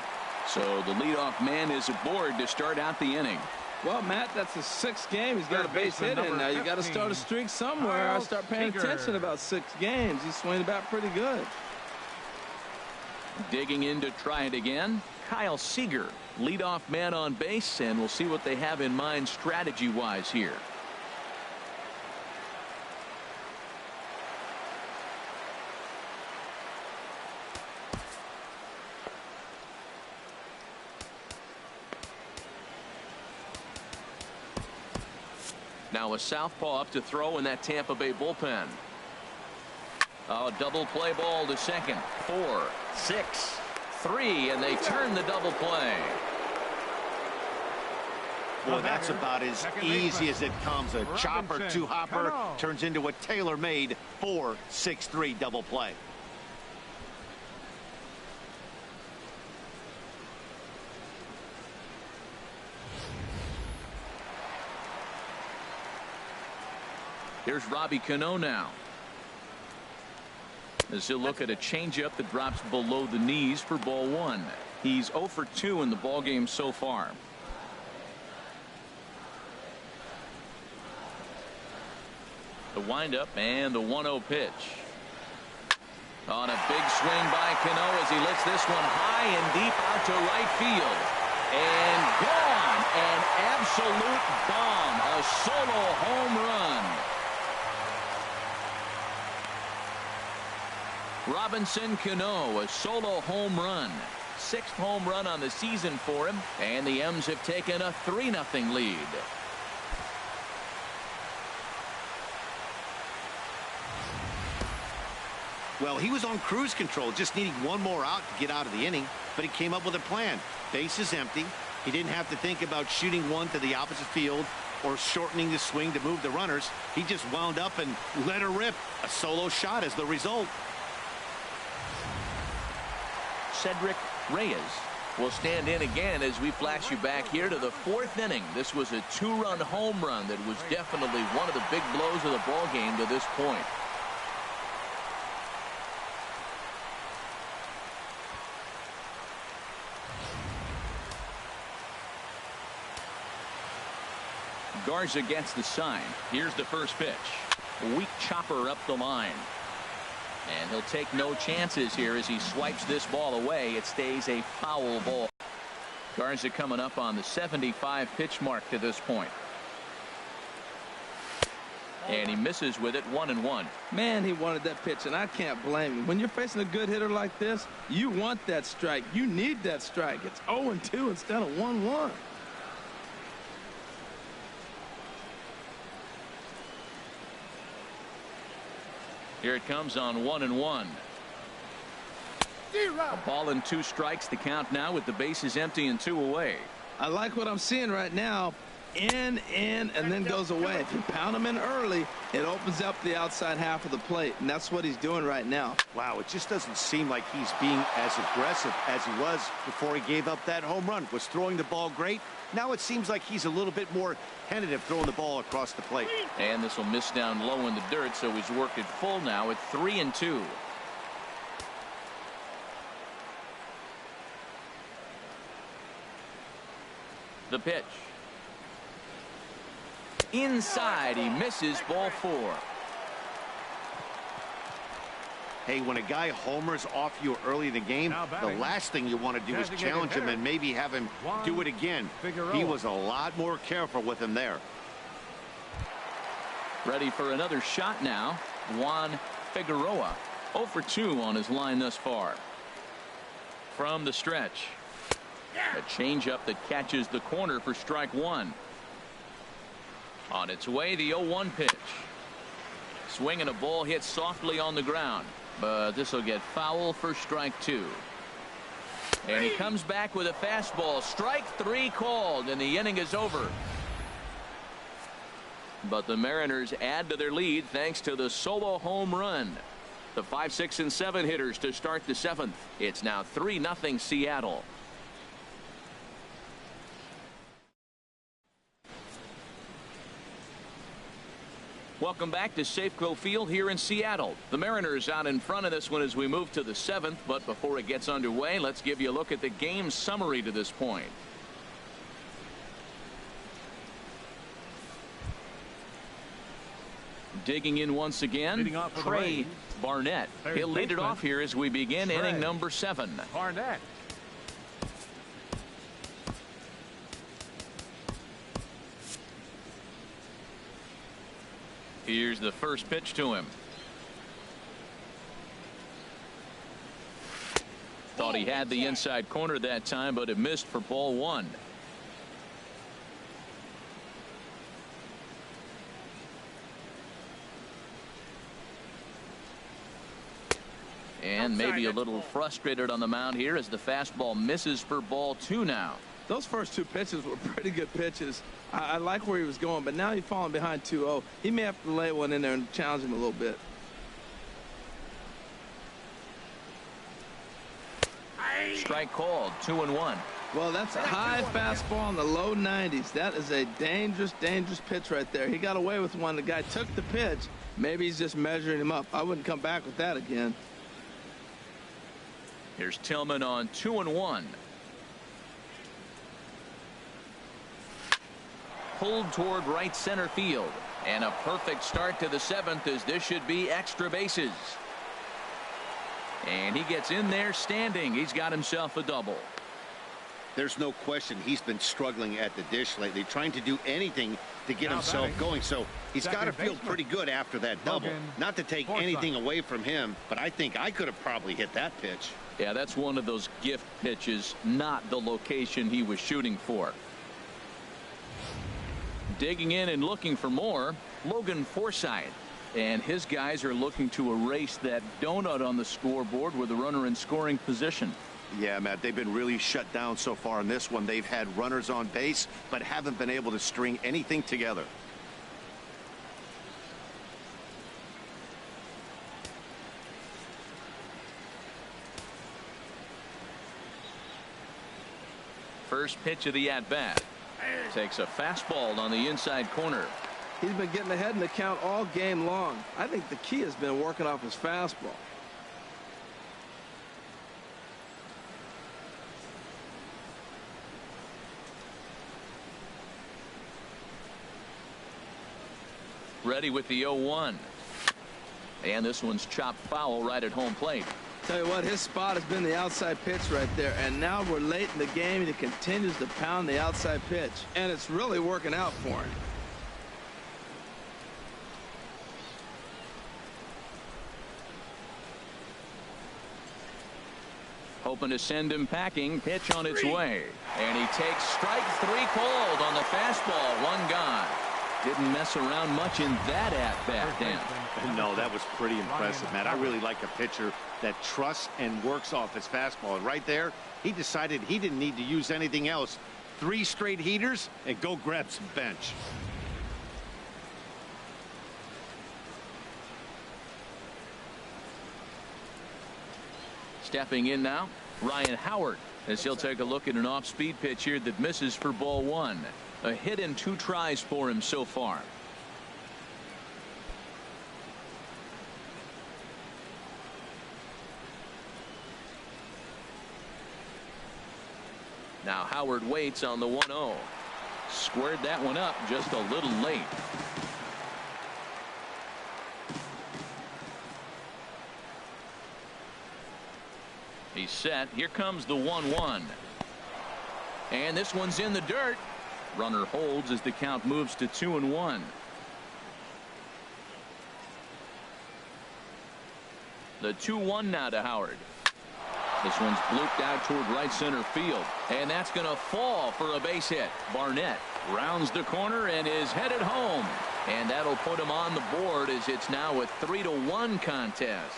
So the leadoff man is aboard to start out the inning. Well, Matt, that's his 6th game. He's got a base hit in now. You got to start a streak somewhere. I start paying attention about 6 games. He's swinging the bat pretty good. Digging in to try it again, Kyle Seager, leadoff man on base, and we'll see what they have in mind strategy-wise here. Now a southpaw up to throw in that Tampa Bay bullpen. A double play ball to second. 4, 6, 3, and they turn the double play. Boy, that's about as easy as it comes. A chopper to hopper turns into a tailor-made 4-6-3 double play. Here's Robbie Cano now, as he'll look at a changeup that drops below the knees for ball 1. He's 0 for 2 in the ball game so far. The windup and the 1-0 pitch. On a big swing by Cano as he lifts this one high and deep out to right field. And gone. An absolute bomb. A solo home run. Robinson Cano, a solo home run. 6th home run on the season for him, and the M's have taken a 3-0 lead. Well, he was on cruise control, just needing one more out to get out of the inning, but he came up with a plan. Base is empty. He didn't have to think about shooting one to the opposite field or shortening the swing to move the runners. He just wound up and let her rip. A solo shot as the result. Cedric Reyes will stand in again as we flash you back here to the 4th inning. This was a 2-run home run that was definitely one of the big blows of the ball game to this point. Garza gets the sign. Here's the first pitch. A weak chopper up the line. And he'll take no chances here as he swipes this ball away. It stays a foul ball. Garza coming up on the 75 pitch mark to this point. And he misses with it, 1-1. Man, he wanted that pitch, and I can't blame him. When you're facing a good hitter like this, you want that strike. You need that strike. It's 0-2 instead of 1-1. Here it comes on 1-1. A ball and 2 strikes to count now with the bases empty and 2 away. I like what I'm seeing right now. In, and then goes away. If you pound him in early, it opens up the outside half of the plate, and that's what he's doing right now. Wow, it just doesn't seem like he's being as aggressive as he was before he gave up that home run. Was throwing the ball great. Now it seems like he's a little bit more tentative throwing the ball across the plate. And this will miss down low in the dirt, so he's worked it full now at 3-2. The pitch. Inside, he misses, ball 4. Hey, when a guy homers off you early in the game, the last thing you want to do is challenge him and maybe have him do it again. He was a lot more careful with him there. Ready for another shot now. Juan Figueroa, 0 for 2 on his line thus far. From the stretch. A changeup that catches the corner for strike 1. On its way, the 0-1 pitch. Swinging a ball hit softly on the ground, but this will get foul for strike 2. And he comes back with a fastball. Strike 3 called, and the inning is over. But the Mariners add to their lead thanks to the solo home run. The 5, 6, and 7 hitters to start the 7th. It's now 3-0 Seattle. Welcome back to Safeco Field here in Seattle. The Mariners out in front of this one as we move to the 7th. But before it gets underway, let's give you a look at the game summary to this point. Digging in once again, Trey Barnett. He'll lead it off here as we begin inning number 7. Barnett. Here's the first pitch to him. Thought he had the inside corner that time, but it missed for ball 1. And maybe a little frustrated on the mound here as the fastball misses for ball 2 now. Those first 2 pitches were pretty good pitches. I like where he was going, but now he's falling behind 2-0. He may have to lay one in there and challenge him a little bit. Strike called, 2-1. Well, that's a high fastball in the low 90s. That is a dangerous, dangerous pitch right there. He got away with one. The guy took the pitch. Maybe he's just measuring him up. I wouldn't come back with that again. Here's Tillman on 2-1. Pulled toward right center field. And a perfect start to the 7th as this should be extra bases. And he gets in there standing. He's got himself a double. There's no question he's been struggling at the dish lately, trying to do anything to get himself going. So he's got to feel pretty good after that double. Not to take anything away from him, but I think I could have probably hit that pitch. Yeah, that's one of those gift pitches, not the location he was shooting for. Digging in and looking for more, Logan Forsythe. And his guys are looking to erase that donut on the scoreboard with a runner in scoring position. Yeah, Matt, they've been really shut down so far in this one. They've had runners on base, but haven't been able to string anything together. First pitch of the at-bat. Takes a fastball on the inside corner. He's been getting ahead in the count all game long. I think the key has been working off his fastball. Ready with the 0-1. And this one's chopped foul right at home plate. Tell you what, his spot has been the outside pitch right there, and now we're late in the game and he continues to pound the outside pitch, and it's really working out for him. Hoping to send him packing. Pitch on its way, and he takes strike 3 called on the fastball. 1 gone. Didn't mess around much in that at-bat, Dan. No, that was pretty impressive, Matt. I really like a pitcher that trusts and works off his fastball. And right there, he decided he didn't need to use anything else. 3 straight heaters and go grab some bench. Stepping in now, Ryan Howard, as he'll take a look at an off-speed pitch here that misses for ball 1. A hit in 2 tries for him so far. Now Howard waits on the 1-0. Squared that one up just a little late. He's set. Here comes the 1-1. And this one's in the dirt. Runner holds as the count moves to 2-1. The 2-1 now to Howard. This one's blooped out toward right center field, and that's going to fall for a base hit. Barnett rounds the corner and is headed home, and that'll put him on the board as it's now a 3-1 contest.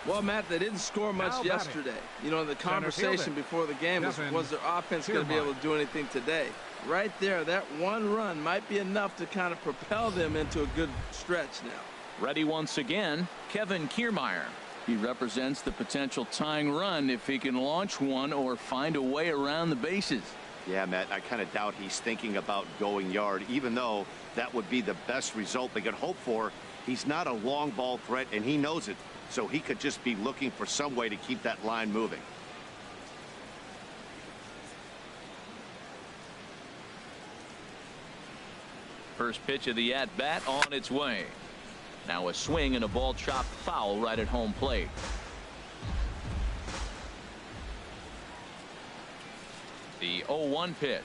Well, Matt, they didn't score much yesterday. You know, the conversation before the game was their offense going to be able to do anything today? Right there, that 1 run might be enough to kind of propel them into a good stretch now. Ready once again, Kevin Kiermaier. He represents the potential tying run if he can launch one or find a way around the bases. Yeah, Matt, I kind of doubt he's thinking about going yard, even though that would be the best result they could hope for He's not a long ball threat, and he knows it, so he could just be looking for some way to keep that line moving. First pitch of the at-bat on its way. Now a swing and a ball chopped foul right at home plate. The 0-1 pitch.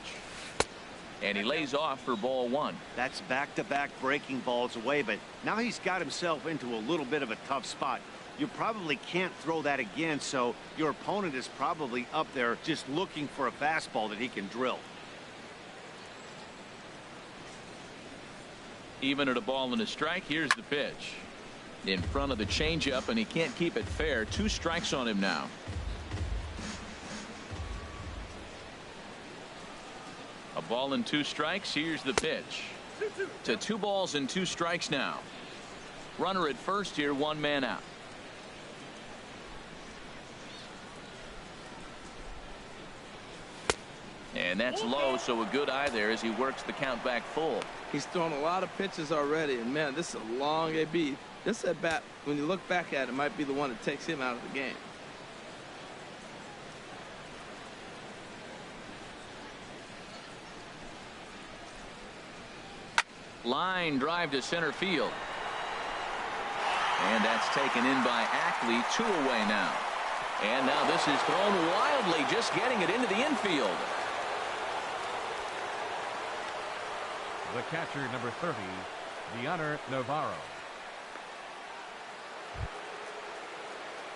And he lays off for ball one. That's back-to-back breaking balls away, but now he's got himself into a little bit of a tough spot. You probably can't throw that again, so your opponent is probably up there just looking for a fastball that he can drill. Even at a ball and a strike, here's the pitch. In front of the changeup, and he can't keep it fair. 2 strikes on him now. A ball and 2 strikes. Here's the pitch. To 2 balls and 2 strikes now. Runner at first here, 1 man out. And that's low, so a good eye there as he works the count back full. He's thrown a lot of pitches already, and man, this is a long AB. This at bat, when you look back at it, might be the one that takes him out of the game. Line drive to center field. And that's taken in by Ackley. 2 away now. And now this is thrown wildly, just getting it into the infield. The catcher, number 30, Deoner Navarro.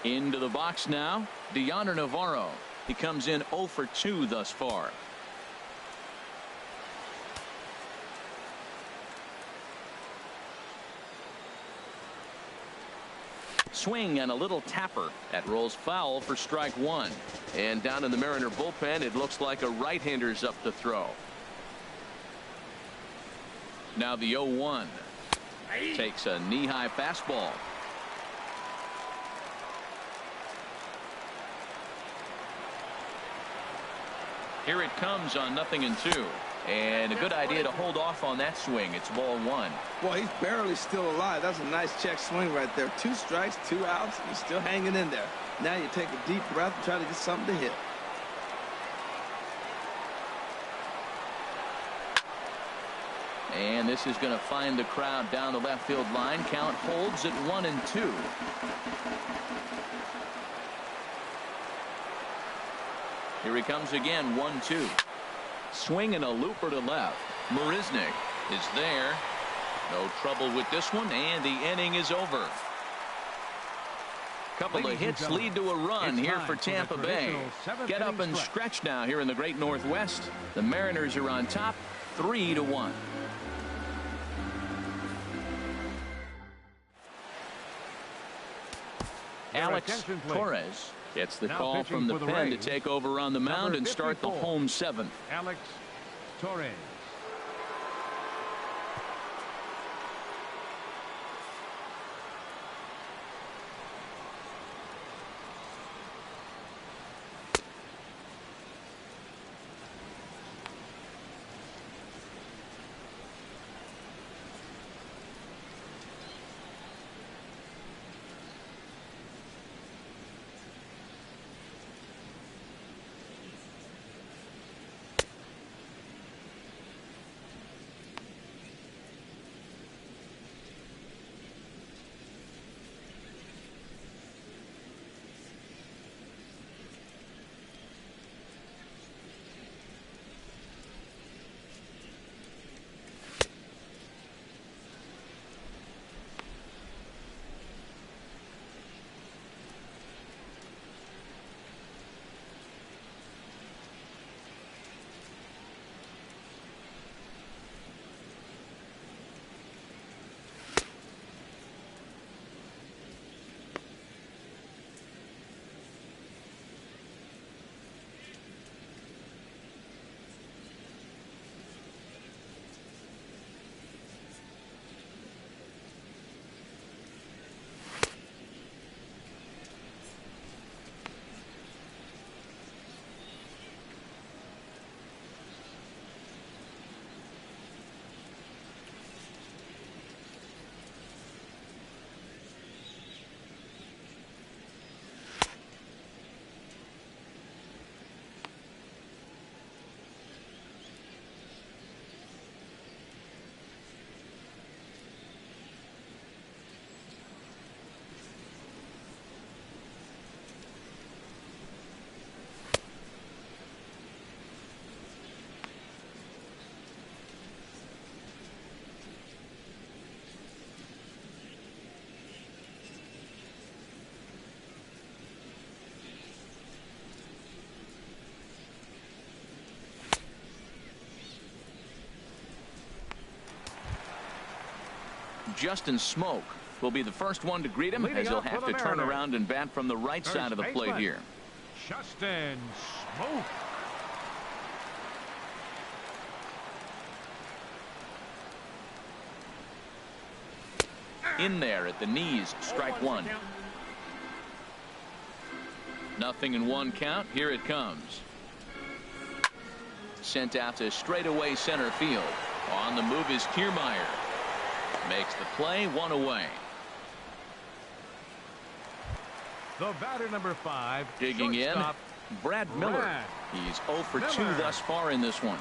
Into the box now, Deoner Navarro. He comes in 0 for 2 thus far. Swing and a little tapper. That rolls foul for strike 1. And down in the Mariner bullpen, it looks like a right-hander's up to throw. Now the 0-1. Takes a knee-high fastball. Here it comes on 0-2. And a good idea to hold off on that swing. It's ball 1. Boy, he's barely still alive. That's a nice check swing right there. 2 strikes, 2 outs. He's still hanging in there. Now you take a deep breath and try to get something to hit. And this is going to find the crowd down the left field line. Count holds at 1-2. Here he comes again. 1-2. Swing and a looper to left. Marisnick is there. No trouble with this one, and the inning is over. Couple of hits lead to a run here for Tampa Bay. Get up and stretch now here in the great Northwest. The Mariners are on top 3-1. Alex Torres gets the call from the pen to take over on the mound and start the home 7th. Alex Torres. Justin Smoke will be the first one to greet him, as he'll have to turn around and bat from the right side of the plate here. Justin Smoke. In there at the knees, strike one. Nothing in one count. Here it comes. Sent out to straightaway center field. On the move is Kiermaier. Makes the play, one away. The batter, number 5. Digging in, Brad Miller. He's 0 for 2 thus far in this one.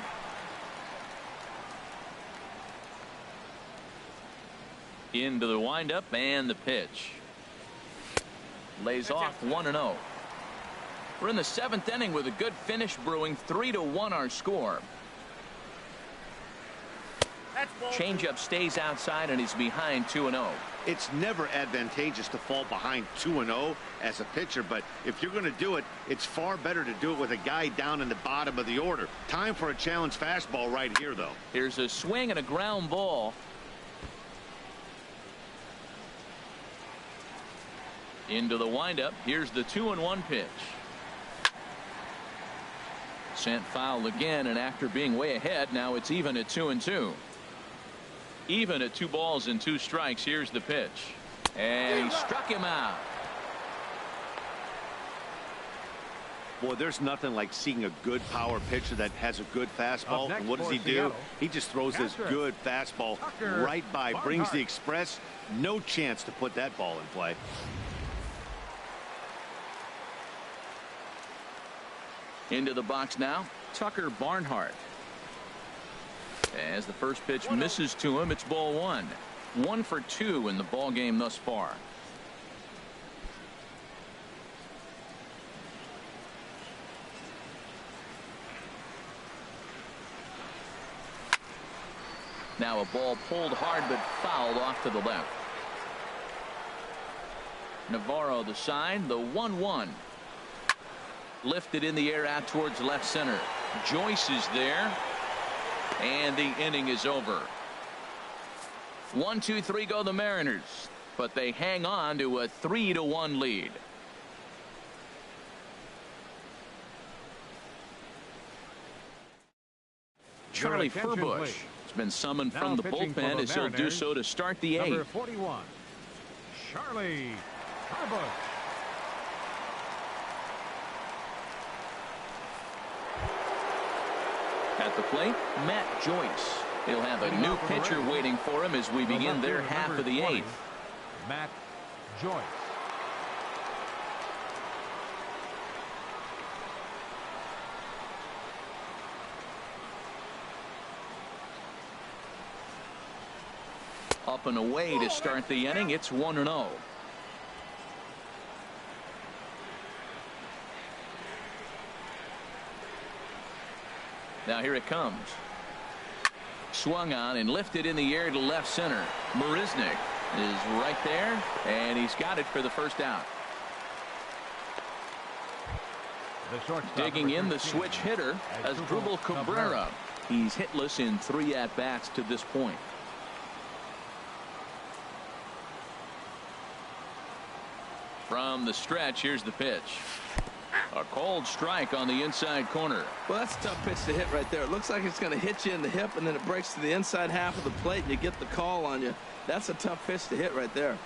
Into the windup and the pitch. Lays off 1-0. We're in the 7th inning with a good finish brewing. 3-1 our score. Changeup stays outside and he's behind 2-0. It's never advantageous to fall behind 2-0 as a pitcher, but if you're going to do it, it's far better to do it with a guy down in the bottom of the order. Time for a challenge fastball right here, though. Here's a swing and a ground ball. Into the windup. Here's the 2-1 pitch. Sent foul again, and after being way ahead, now it's even at 2-2. Even at 2 balls and 2 strikes. Here's the pitch, and he struck him out. Boy, there's nothing like seeing a good power pitcher that has a good fastball. And what does he do? He just throws this good fastball right by, brings the express. No chance to put that ball in play. Into the box now, Tucker Barnhart. As the first pitch misses to him, it's ball 1. 1 for 2 in the ball game thus far. Now a ball pulled hard but fouled off to the left. Navarro the sign, the 1-1. Lifted in the air out towards left center. Joyce is there. And the inning is over. 1-2-3 go the Mariners, but they hang on to a 3-1 lead. Charlie Furbush has been summoned from the bullpen as he'll do so to start the 8th. Number 41, Charlie Furbush. At the plate, Matt Joyce. He'll have a new pitcher waiting for him as we begin their half of the 8th. Matt Joyce. Up and away to start the inning. It's 1-0. Now here it comes. Swung on and lifted in the air to left center. Marisnick is right there, and he's got it for the first out. Digging in, the switch hitter, Asdrubal Cabrera. He's hitless in 3 at-bats to this point. From the stretch, here's the pitch. A cold strike on the inside corner. Well, that's a tough pitch to hit right there. It looks like it's going to hit you in the hip, and then it breaks to the inside half of the plate, and you get the call on you. That's a tough pitch to hit right there.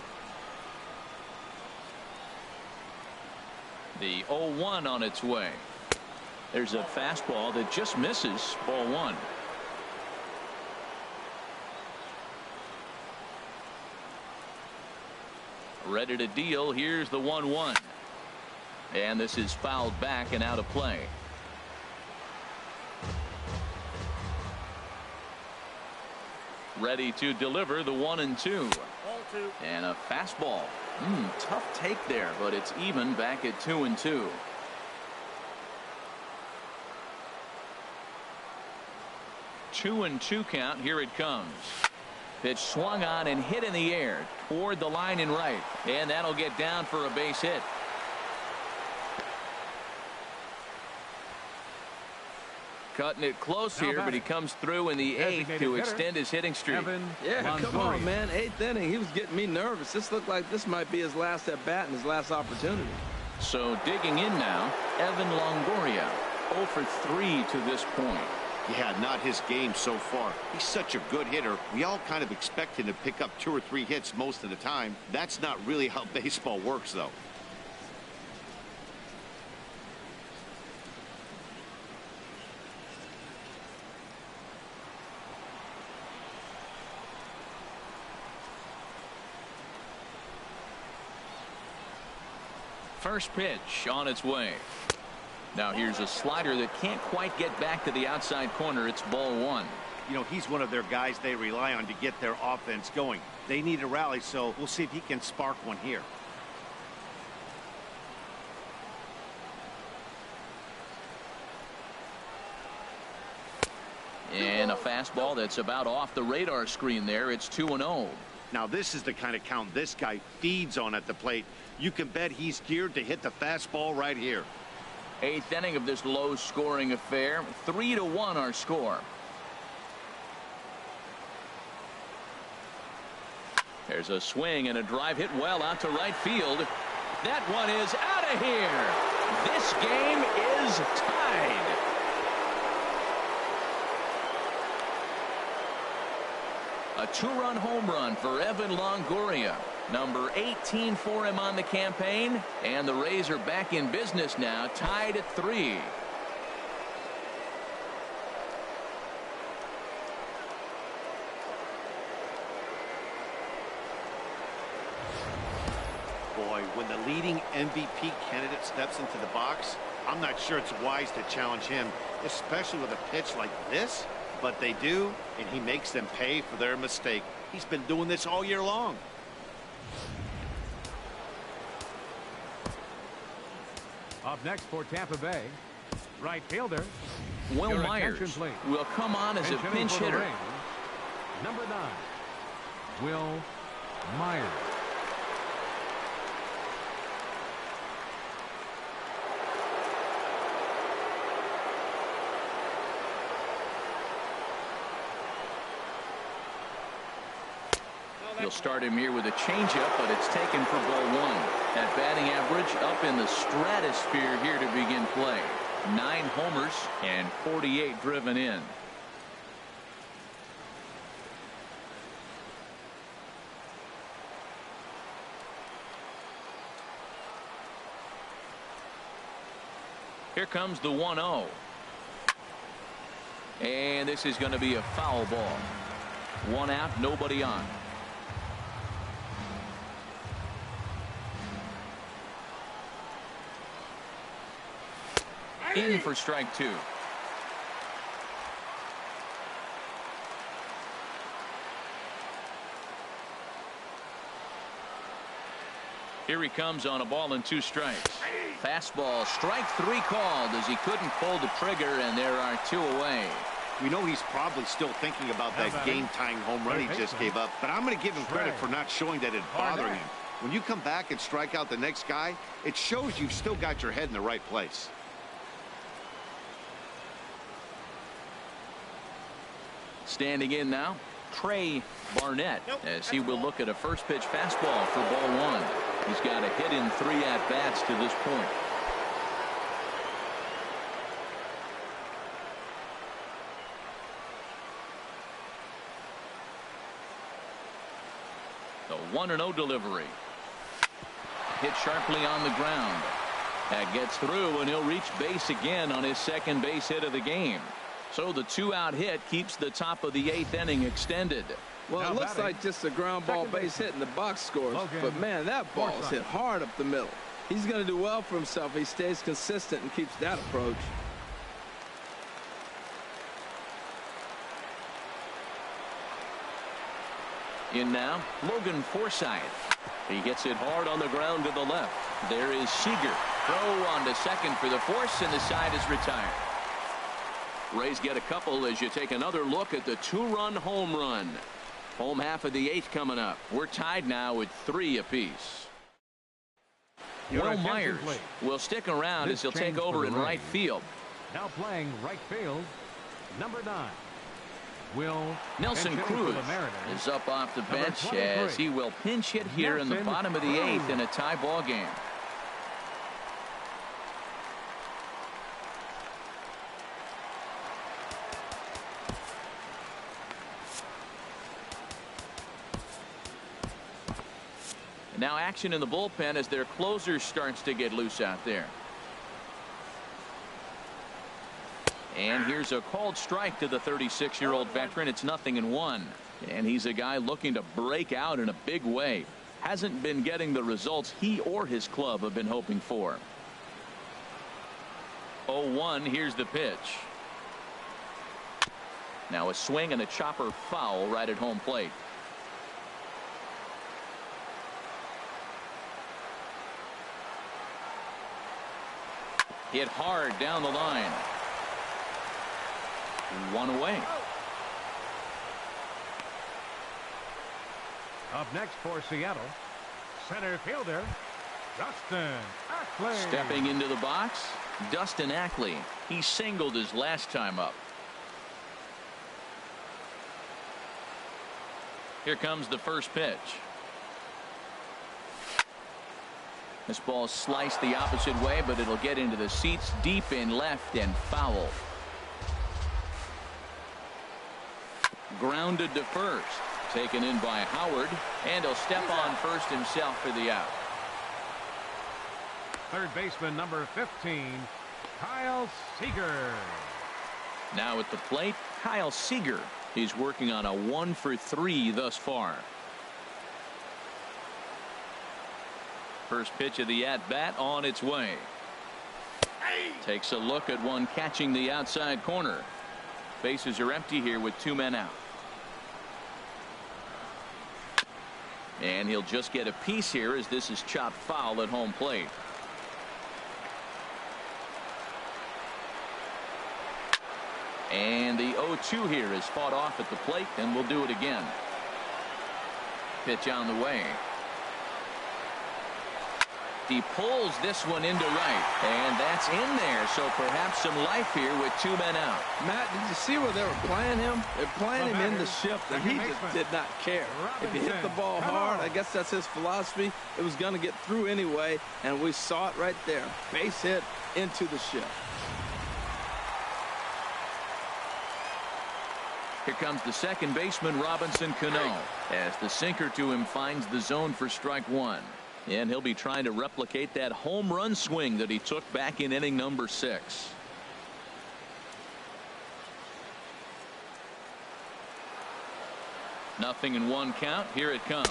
The 0-1 on its way. There's a fastball that just misses. Ball 1. Ready to deal. Here's the 1-1. And this is fouled back and out of play. Ready to deliver the 1-2. And a fastball. Tough take there, but it's even back at 2-2. Two and 2 count. Here it comes. Pitch swung on and hit in the air toward the line and right. And that'll get down for a base hit. Cutting it close here, but he comes through in the 8th to extend his hitting streak. Yeah, come on, man. 8th inning. He was getting me nervous. This looked like this might be his last at bat and his last opportunity. So digging in now, Evan Longoria, 0 for 3 to this point. Yeah, not his game so far. He's such a good hitter. We all kind of expect him to pick up 2 or 3 hits most of the time. That's not really how baseball works, though. First pitch on its way. Now here's a slider that can't quite get back to the outside corner. It's ball 1. You know, he's one of their guys they rely on to get their offense going. They need a rally, so we'll see if he can spark one here. And a fastball that's about off the radar screen there. It's 2-0. Now this is the kind of count this guy feeds on at the plate. You can bet he's geared to hit the fastball right here. 8th inning of this low-scoring affair. 3-1 our score. There's a swing and a drive hit well out to right field. That one is out of here. This game is tied. A 2-run home run for Evan Longoria. Number 18 for him on the campaign. And the Rays are back in business now, tied at 3. Boy, when the leading MVP candidate steps into the box, I'm not sure it's wise to challenge him, especially with a pitch like this. But they do, and he makes them pay for their mistake. He's been doing this all year long. Up next for Tampa Bay, right fielder Will Myers will come on as a pinch hitter. Number 9, Will Myers. You'll start him here with a changeup, but it's taken for ball 1. That batting average up in the stratosphere here to begin play. 9 homers and 48 driven in. Here comes the 1-0. And this is going to be a foul ball. 1 out, nobody on. In for strike 2. Here he comes on a ball and 2 strikes. Fastball, strike 3 called as he couldn't pull the trigger, and there are 2 away. We know he's probably still thinking about that game-tying home run he just gave up, but I'm going to give him credit for not showing that it's bothering him. When you come back and strike out the next guy, it shows you've still got your head in the right place. Standing in now, Trey Barnett, as he will look at a first pitch fastball for ball 1. He's got a hit in 3 at-bats to this point. The 1-0 delivery. Hit sharply on the ground. That gets through, and he'll reach base again on his second base hit of the game. So the 2-out hit keeps the top of the 8th inning extended. Well, it looks like just a ground ball base hit and the box scores. But, man, that ball's hit hard up the middle. He's going to do well for himself if he stays consistent and keeps that approach. In now, Logan Forsythe. He gets it hard on the ground to the left. There is Seager. Throw on to second for the force, and the side is retired. Rays get a couple as you take another look at the 2-run home run. Home half of the 8th coming up. We're tied now with 3 apiece. Will Myers will stick around as he'll take over in right field. Now playing right field, number 9. Will Nelson Cruz is up off the bench as he will pinch hit here in the bottom of the 8th in a tie ball game. Now action in the bullpen as their closer starts to get loose out there. And here's a called strike to the 36-year-old veteran. It's 0-1. And he's a guy looking to break out in a big way. Hasn't been getting the results he or his club have been hoping for. 0-1. Here's the pitch. Now a swing and a chopper foul right at home plate. Hit hard down the line. 1 away. Up next for Seattle, center fielder Dustin Ackley. Stepping into the box, Dustin Ackley. He singled his last time up. Here comes the first pitch. This ball sliced the opposite way, but it'll get into the seats deep in left and foul. Grounded to first. Taken in by Howard, and he'll step on first himself for the out. Third baseman number 15, Kyle Seager. Now at the plate, Kyle Seager. He's working on a 1-for-3 thus far. First pitch of the at-bat on its way. Takes a look at one catching the outside corner. Bases are empty here with 2 men out. And he'll just get a piece here as this is chopped foul at home plate. And the 0-2 here is fought off at the plate, and we'll do it again. Pitch on the way. He pulls this one into right, and that's in there, so perhaps some life here with 2 men out. Matt, did you see where they were playing him? They're playing him in the shift, and he just did not care. If he hit the ball hard, I guess that's his philosophy. It was going to get through anyway, and we saw it right there. Base hit into the shift. Here comes the second baseman, Robinson Cano, as the sinker to him finds the zone for strike 1. And he'll be trying to replicate that home run swing that he took back in inning number 6. Nothing in 1 count. Here it comes.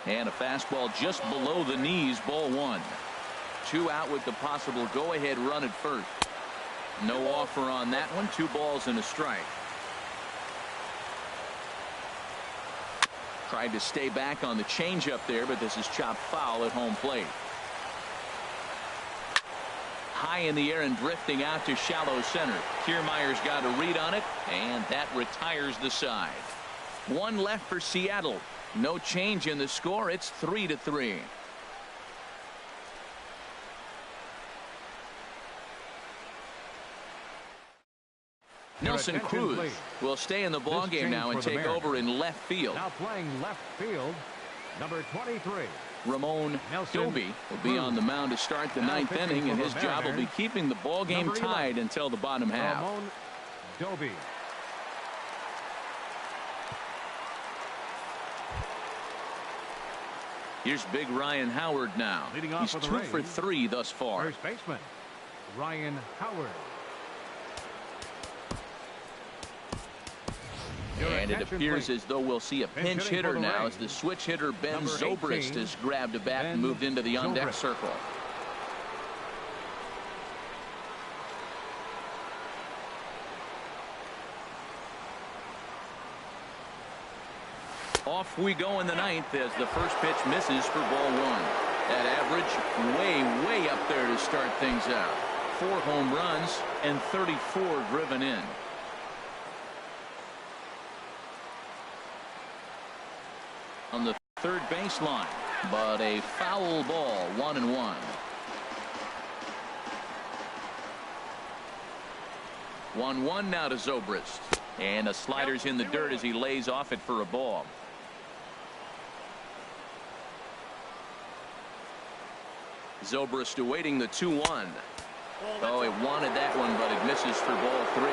And a fastball just below the knees, ball 1. 2 out with the possible go-ahead run at first. No offer on that one. 2 balls and a strike. Tried to stay back on the changeup there, but this is chopped foul at home plate. High in the air and drifting out to shallow center. Kiermaier's got a read on it, and that retires the side. 1 left for Seattle. No change in the score. It's 3-3. Nelson Cruz will stay in the ballgame now and take over in left field. Now playing left field, number 23. Ramon Doby will be on the mound to start the 9th inning, and his job will be keeping the ballgame tied until the bottom half. Ramon Doby. Here's big Ryan Howard now. He's 2 for 3 thus far. First baseman Ryan Howard. And it appears as though we'll see a pinch hitter now as the switch hitter Ben Zobrist has grabbed a bat and moved into the on-deck circle. Off we go in the 9th as the first pitch misses for ball 1. That average way up there to start things out. 4 home runs and 34 driven in. On the third baseline, but a foul ball, 1-1. 1-1 now to Zobrist. And a slider's in the dirt as he lays off it for a ball. Zobrist awaiting the 2-1. Oh, he wanted that one, but it misses for ball 3.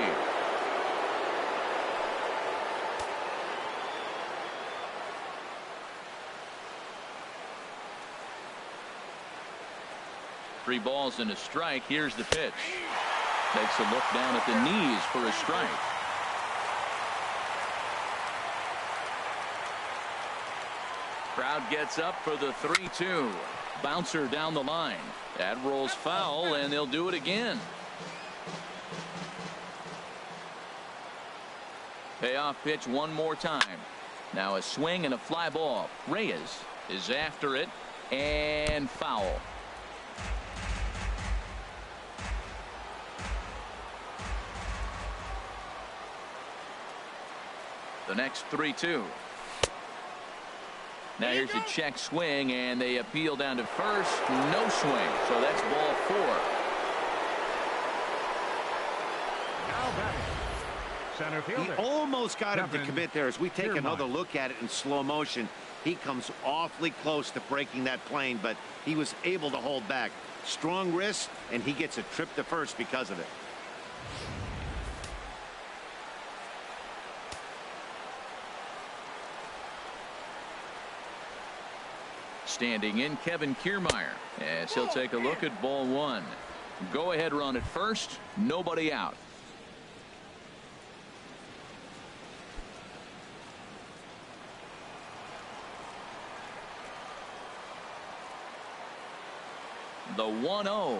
Three balls and a strike. Here's the pitch. Takes a look down at the knees for a strike. Crowd gets up for the 3-2. Bouncer down the line. That rolls foul, and they'll do it again. Payoff pitch one more time. Now a swing and a fly ball. Reyes is after it, and foul. The next 3-2. Now here's a check swing, and they appeal down to first. No swing, so that's ball 4. Now batting, center He fielder. almost got him to Kevin commit there. As we take Kiermaier. another look at it in slow motion, he comes awfully close to breaking that plane, but he was able to hold back. Strong wrist, and he gets a trip to first because of it. Standing in, Kevin Kiermaier, as he'll take a look at ball 1. Go ahead run at first, nobody out. The 1-0.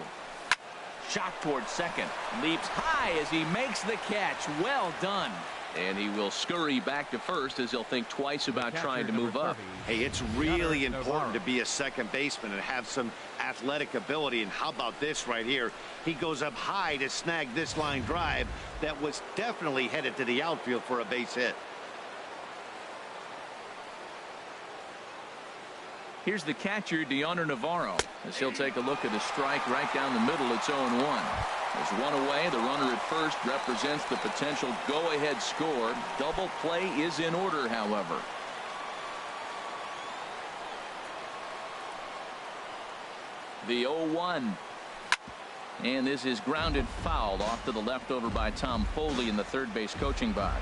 Shot towards second. Leaps high as he makes the catch. Well done. And he will scurry back to first as he'll think twice about trying to move up. Hey, it's really important to be a second baseman and have some athletic ability. And how about this right here? He goes up high to snag this line drive that was definitely headed to the outfield for a base hit. Here's the catcher, Deoner Navarro, as he'll take a look at a strike right down the middle. It's 0-1. There's one away. The runner at first represents the potential go-ahead score. Double play is in order, however. The 0-1. And this is grounded foul off to the left over by Tom Foley in the third base coaching box.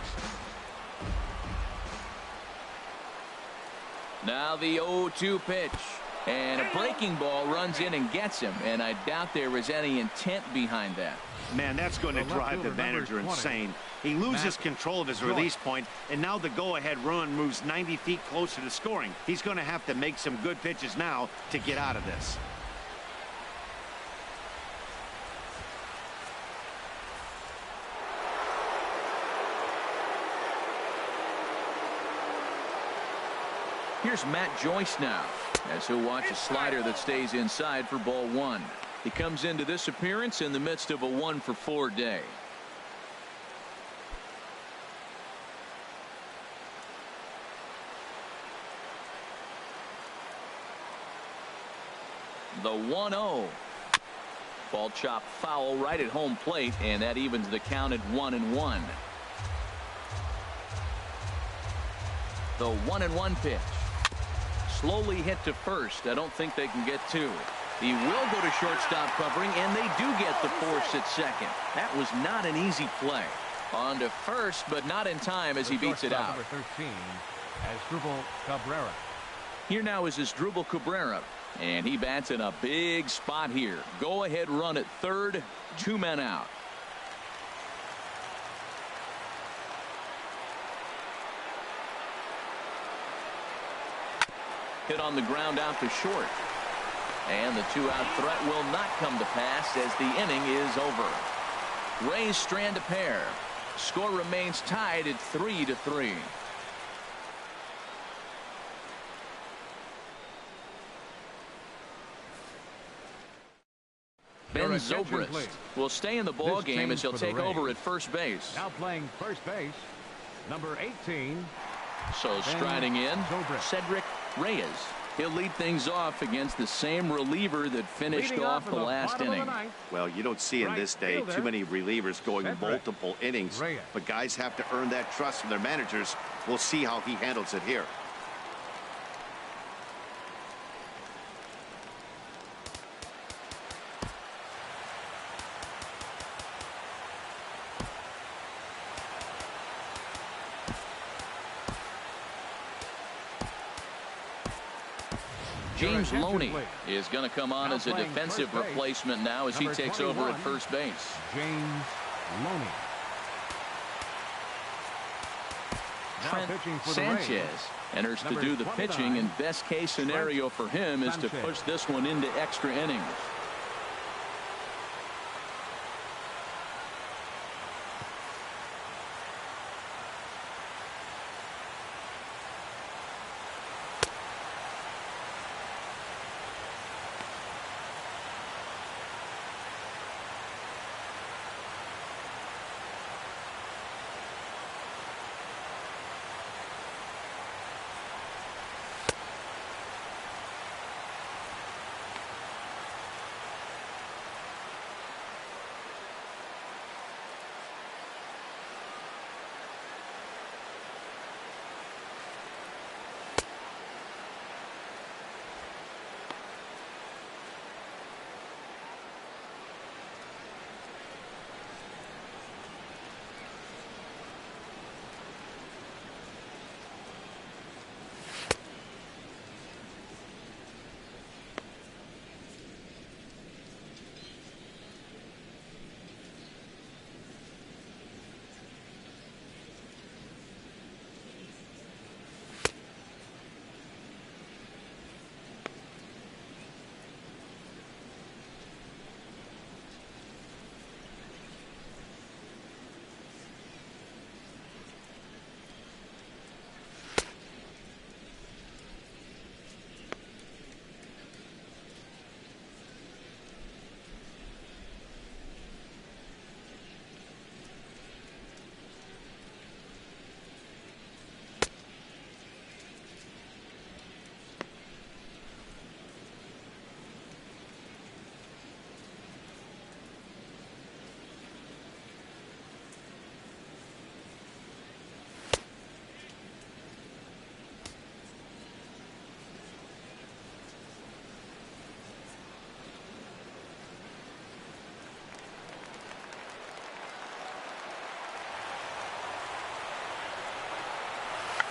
Now the 0-2 pitch. And a breaking ball runs in and gets him. And I doubt there was any intent behind that. Man, that's going to drive the manager insane. He loses control of his release point, and now the go-ahead run moves 90 feet closer to scoring. He's going to have to make some good pitches now to get out of this. Here's Matt Joyce now, as he'll watch a slider that stays inside for ball 1. He comes into this appearance in the midst of a 1-for-4 day. The 1-0. Ball chop foul right at home plate, and that evens the count at 1-1. The 1-1 pitch. Slowly hit to first. I don't think they can get 2. He will go to shortstop covering, and they do get the force at second. That was not an easy play. On to first, but not in time as he beats it out. Number 13, Asdrubal Cabrera. Here now is Asdrubal Cabrera, and he bats in a big spot here. Go ahead run at third, 2 men out. Hit on the ground out to short. And the 2-out threat will not come to pass as the inning is over. Rays strand a pair. Score remains tied at 3-3. Ben Zobrist will stay in the ball game as he'll take over at first base. Now playing first base, number 18. So striding in, Cedric Reyes. He'll lead things off against the same reliever that finished off the last inning. Well, you don't see in this day too many relievers going multiple innings, but guys have to earn that trust from their managers. We'll see how he handles it here. James Loney is going to come on as a defensive replacement now as he takes over at first base. James Loney. Trent Sanchez enters to do the pitching, and best case scenario for him is to push this one into extra innings.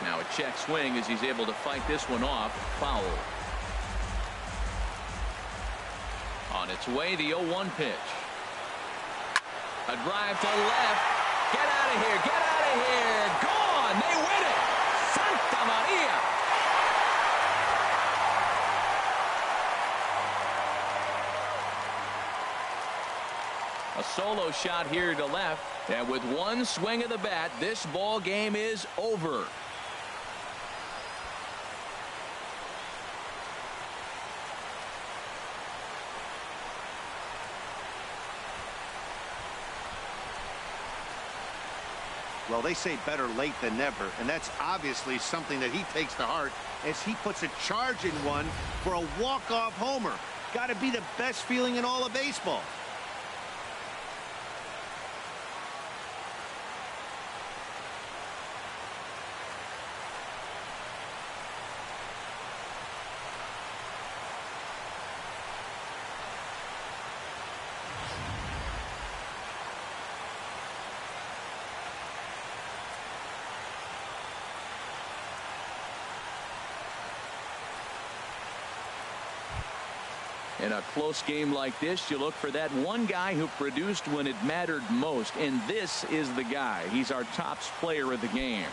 Now a check swing as he's able to fight this one off. Foul. On its way, the 0-1 pitch. A drive to left. Get out of here. Get out of here. Gone. They win it. Santa Maria. A solo shot here to left. And with one swing of the bat, this ball game is over. Well, they say better late than never, and that's obviously something that he takes to heart as he puts a charge in one for a walk-off homer. Got to be the best feeling in all of baseball. In a close game like this, you look for that one guy who produced when it mattered most, and this is the guy. He's our top player of the game.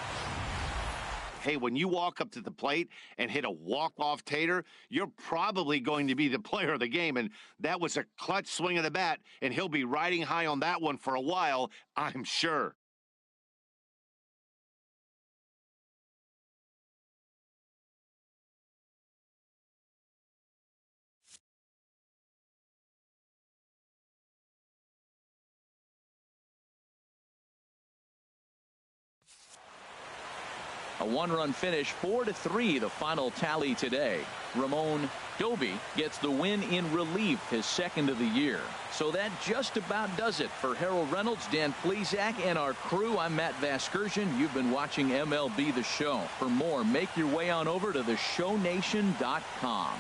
Hey, when you walk up to the plate and hit a walk-off tater, you're probably going to be the player of the game, and that was a clutch swing of the bat, and he'll be riding high on that one for a while, I'm sure. A one-run finish, 4-3, the final tally today. Ramon Doby gets the win in relief, his second of the year. So that just about does it for Harold Reynolds, Dan Plesac, and our crew. I'm Matt Vasgersian. You've been watching MLB The Show. For more, make your way on over to theshownation.com.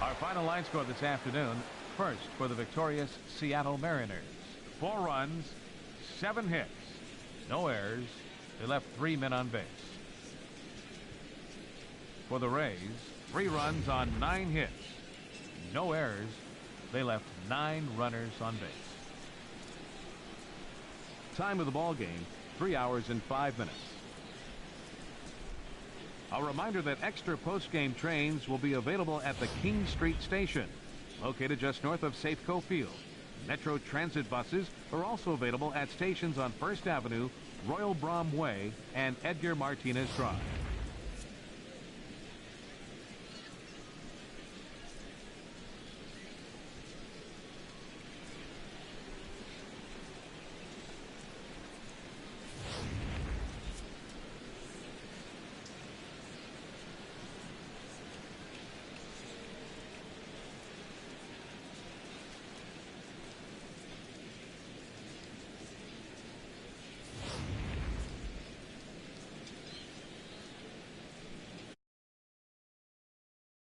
Our final line score this afternoon. First for the victorious Seattle Mariners. 4 runs, 7 hits, no errors. They left 3 men on base. For the Rays, 3 runs on 9 hits, no errors. They left 9 runners on base. Time of the ball game, 3 hours and 5 minutes. A reminder that extra post-game trains will be available at the King Street Station, located just north of Safeco Field. Metro Transit buses are also available at stations on First Avenue, Royal Brom Way, and Edgar Martinez Drive.